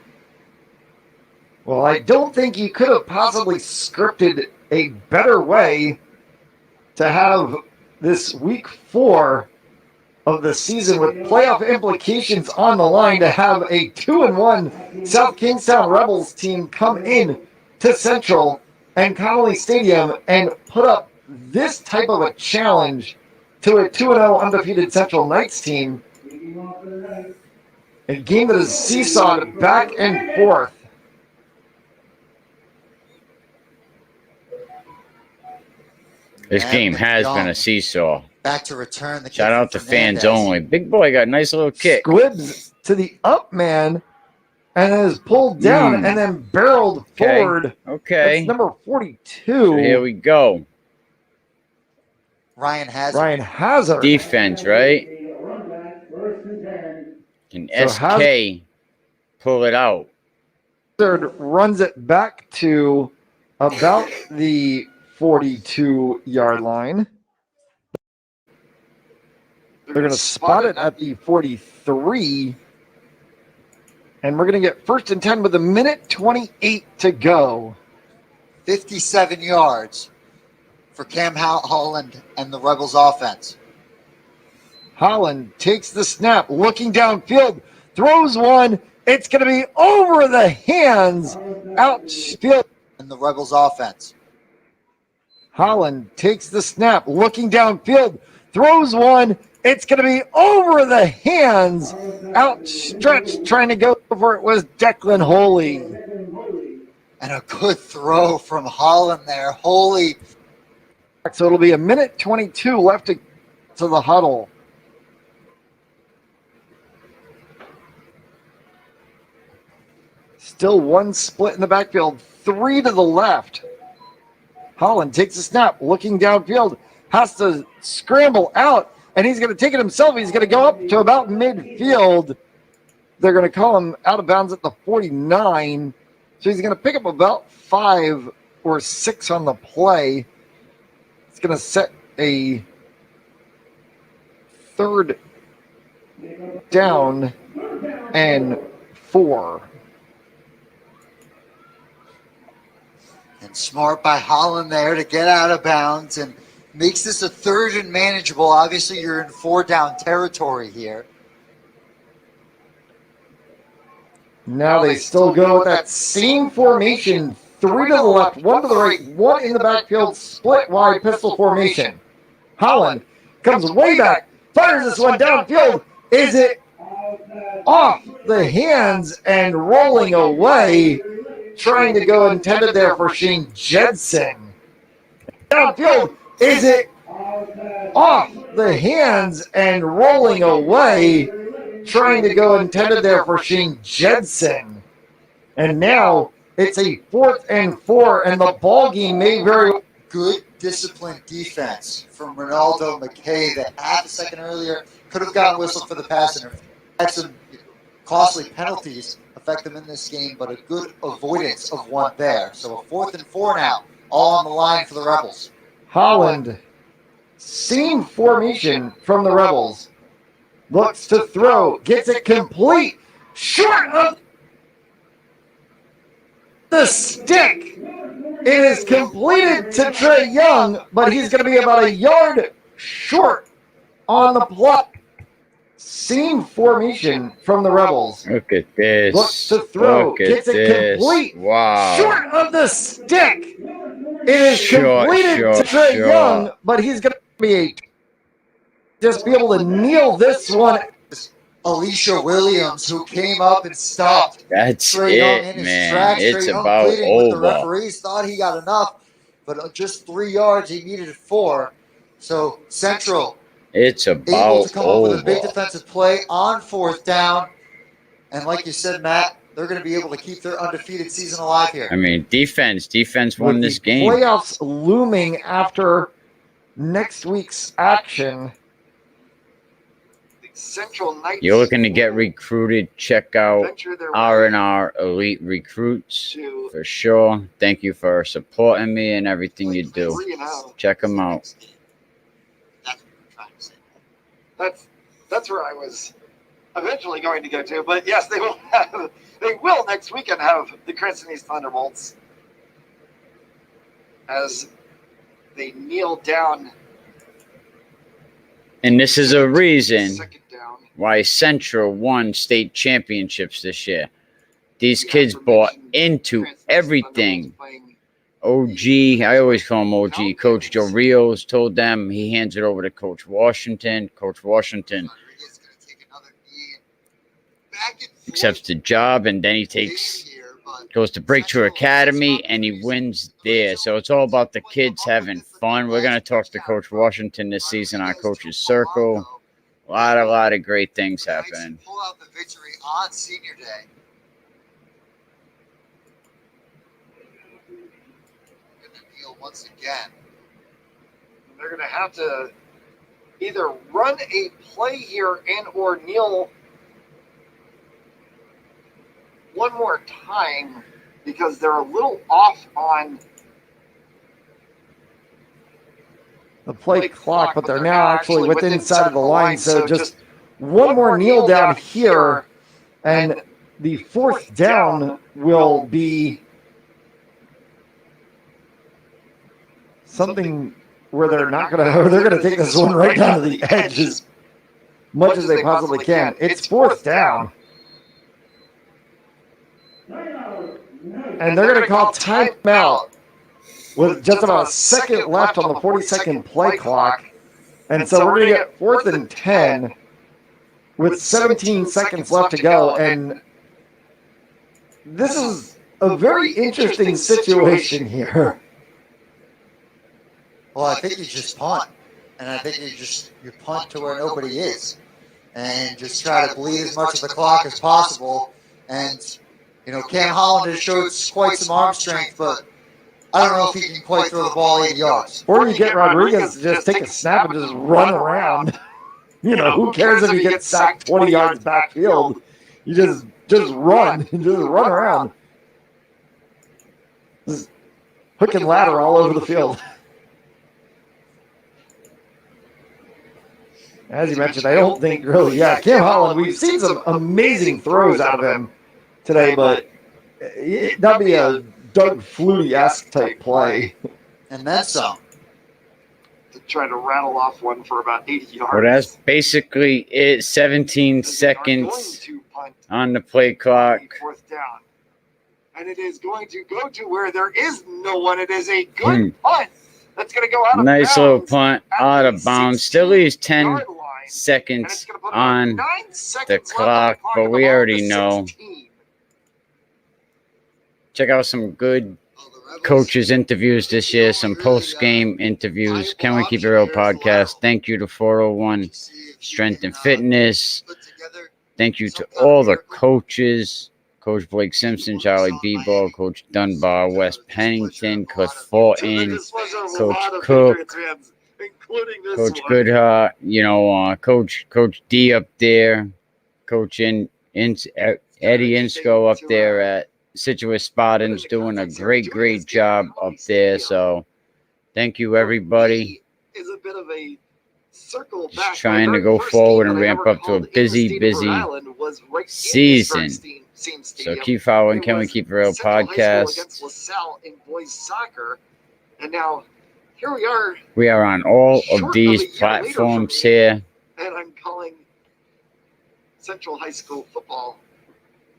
Well, I don't think you could have possibly scripted a better way to have this week 4 of the season with playoff implications on the line, to have a 2-1 South Kingstown Rebels team come in to Central and Connolly Stadium and put up this type of a challenge to a 2-0 undefeated Central Knights team. A game that is seesawed back and forth. This game has been a seesaw. Back to return. Shout out to fans only. Big boy got a nice little kick. Squibs to the up man and is pulled down and then barreled forward. Okay. That's number 42. So here we go. Ryan Hazard. Defense, right? Can SK pull it out? Hazard runs it back to about the 42-yard line. They're going to spot it at the 43. And we're going to get 1st and 10 with 1:28 to go. 57 yards for Cam Holland and the Rebels offense. Holland takes the snap, looking downfield, throws one. It's going to be over the hands, outfield. And the Rebels offense. Holland takes the snap, looking downfield, throws one. It's going to be over the hands, outstretched, trying to go for it was Declan Holy. And a good throw from Holland there. Holy. So it'll be 1:22 left to the huddle. Still one split in the backfield, 3 to the left. Holland takes a snap, looking downfield, has to scramble out, and he's going to take it himself. He's going to go up to about midfield. They're going to call him out of bounds at the 49. So he's going to pick up about 5 or 6 on the play. It's going to set a third down and 4. And smart by Holland there to get out of bounds and makes this a third and manageable. Obviously, you're in 4-down territory here. Now they still go with that same formation. 3 to the left, 1 to the right, 1 in the backfield, split wide pistol formation. Holland comes way back, fires this one downfield. Is it off the hands and rolling away? Trying to go intended there for Shane Jedson. Downfield, is it off the hands and rolling away? Trying to go intended there for Shane Jedson. And now it's a 4th and 4, and the ball game may very good disciplined defense from Ronaldo McKay that half a second earlier could have gotten whistled for the pass and had some costly penalties affect them in this game, but a good avoidance of one there. So a 4th and 4 now, all on the line for the Rebels. Holland, same formation from the Rebels. Looks to throw, gets it complete, short of the stick. It is completed to Trey Young, but he's going to be about a yard short on the plot. Same formation from the Rebels. Look at this. Looks to throw, Look at gets it this. complete, Wow. short of the stick. It is completed to Trey Young, but he's going to be just be able to kneel this one. Alicia Williams, who came up and stopped That's Trey Young in it, his man. tracks. It's Trey Young about pleading with the over. referees, thought he got enough, but just 3 yards. He needed 4. So Central It's able about to come up with a big over. defensive play on 4th down. And like you said, Matt, they're going to be able to keep their undefeated season alive here. I mean, defense won With this the game. Playoffs looming after next week's action. Central Knights. You're looking to get recruited, check out venture their way R&R Elite Recruits to for sure. Thank you for supporting me and everything you do. 3-0. Check them out. That's what we're trying to say. That's where I was eventually going to go to. But yes, they will next weekend have the Crimson East Thunderbolts as they kneel down. And this is a reason Second down. why Central won state championships this year. These kids bought into everything. OG, I always call him OG. Coach Joe Rios told them, he hands it over to Coach Washington. Coach Washington Rodriguez going to take another knee. Back and forth accepts the job, and then he here, but goes to Breakthrough Academy, and he wins there. So it's all about the kids having fun. We're going to talk to Coach Washington this season on Coach's Circle. A lot of great things Knights happening. pull out the victory on Senior Day. Going to kneel once again. They're going to have to either run a play here and or kneel one more time because they're a little off on The play clock, but they're now actually within inside of the line. So just one more kneel down here, and the 4th down will be something where they're not going to, they're going to take this one right down to the edge as much as they possibly can. It's 4th down. And they're going to call timeout with just about a second left on the 40-second play clock. And so we're going to get 4th and 10 with 17 seconds left to go. And this is a very interesting situation here. Well, I think you just punt, and I think you punt to where nobody is, and just try to bleed as much of the clock as possible. And Cam Holland has showed quite some arm strength, but I don't know if he can quite throw the ball 80 yards. Or you get Rodriguez to just take a snap and just run around. You know, who cares if he gets sacked 20 yards backfield? You just run and just run around. Just hook and ladder all over the field. As you mentioned, I don't think really, Cam Holland, we've seen some amazing throws out of him today, but that'd be a Doug Flutie-esque type play. And then some. To try to rattle off one for about 80 yards. Well, that's basically it. 17 seconds on the play clock. Fourth down. And it is going to go to where there is no one. It is a good punt. That's going to go out of Nice bounds. little punt out of bounds. Still leaves 10 line. seconds on the clock, but we already know. Check out some good coaches interviews this year, some post-game interviews. Can We Keep It Real podcast? Thank you to 401 Strength and Fitness. Thank you to all the coaches. Coach Blake Simpson, Charlie Bebo, Coach Dunbar, Wes Pennington, Coach Fulton, Coach Cook, Coach Goodhart, Coach D up there, Coach Eddie Insco up there at Situate Spartans, doing a great job up there. So thank you, everybody. Just trying to go forward and ramp up to a busy season. So keep following Can We Keep It Real podcast. And now here we are. We are on all of these platforms here. And I'm calling Central High School football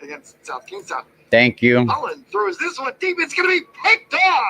against South Kingstown. Thank you. Holland throws this one deep. It's going to be picked off.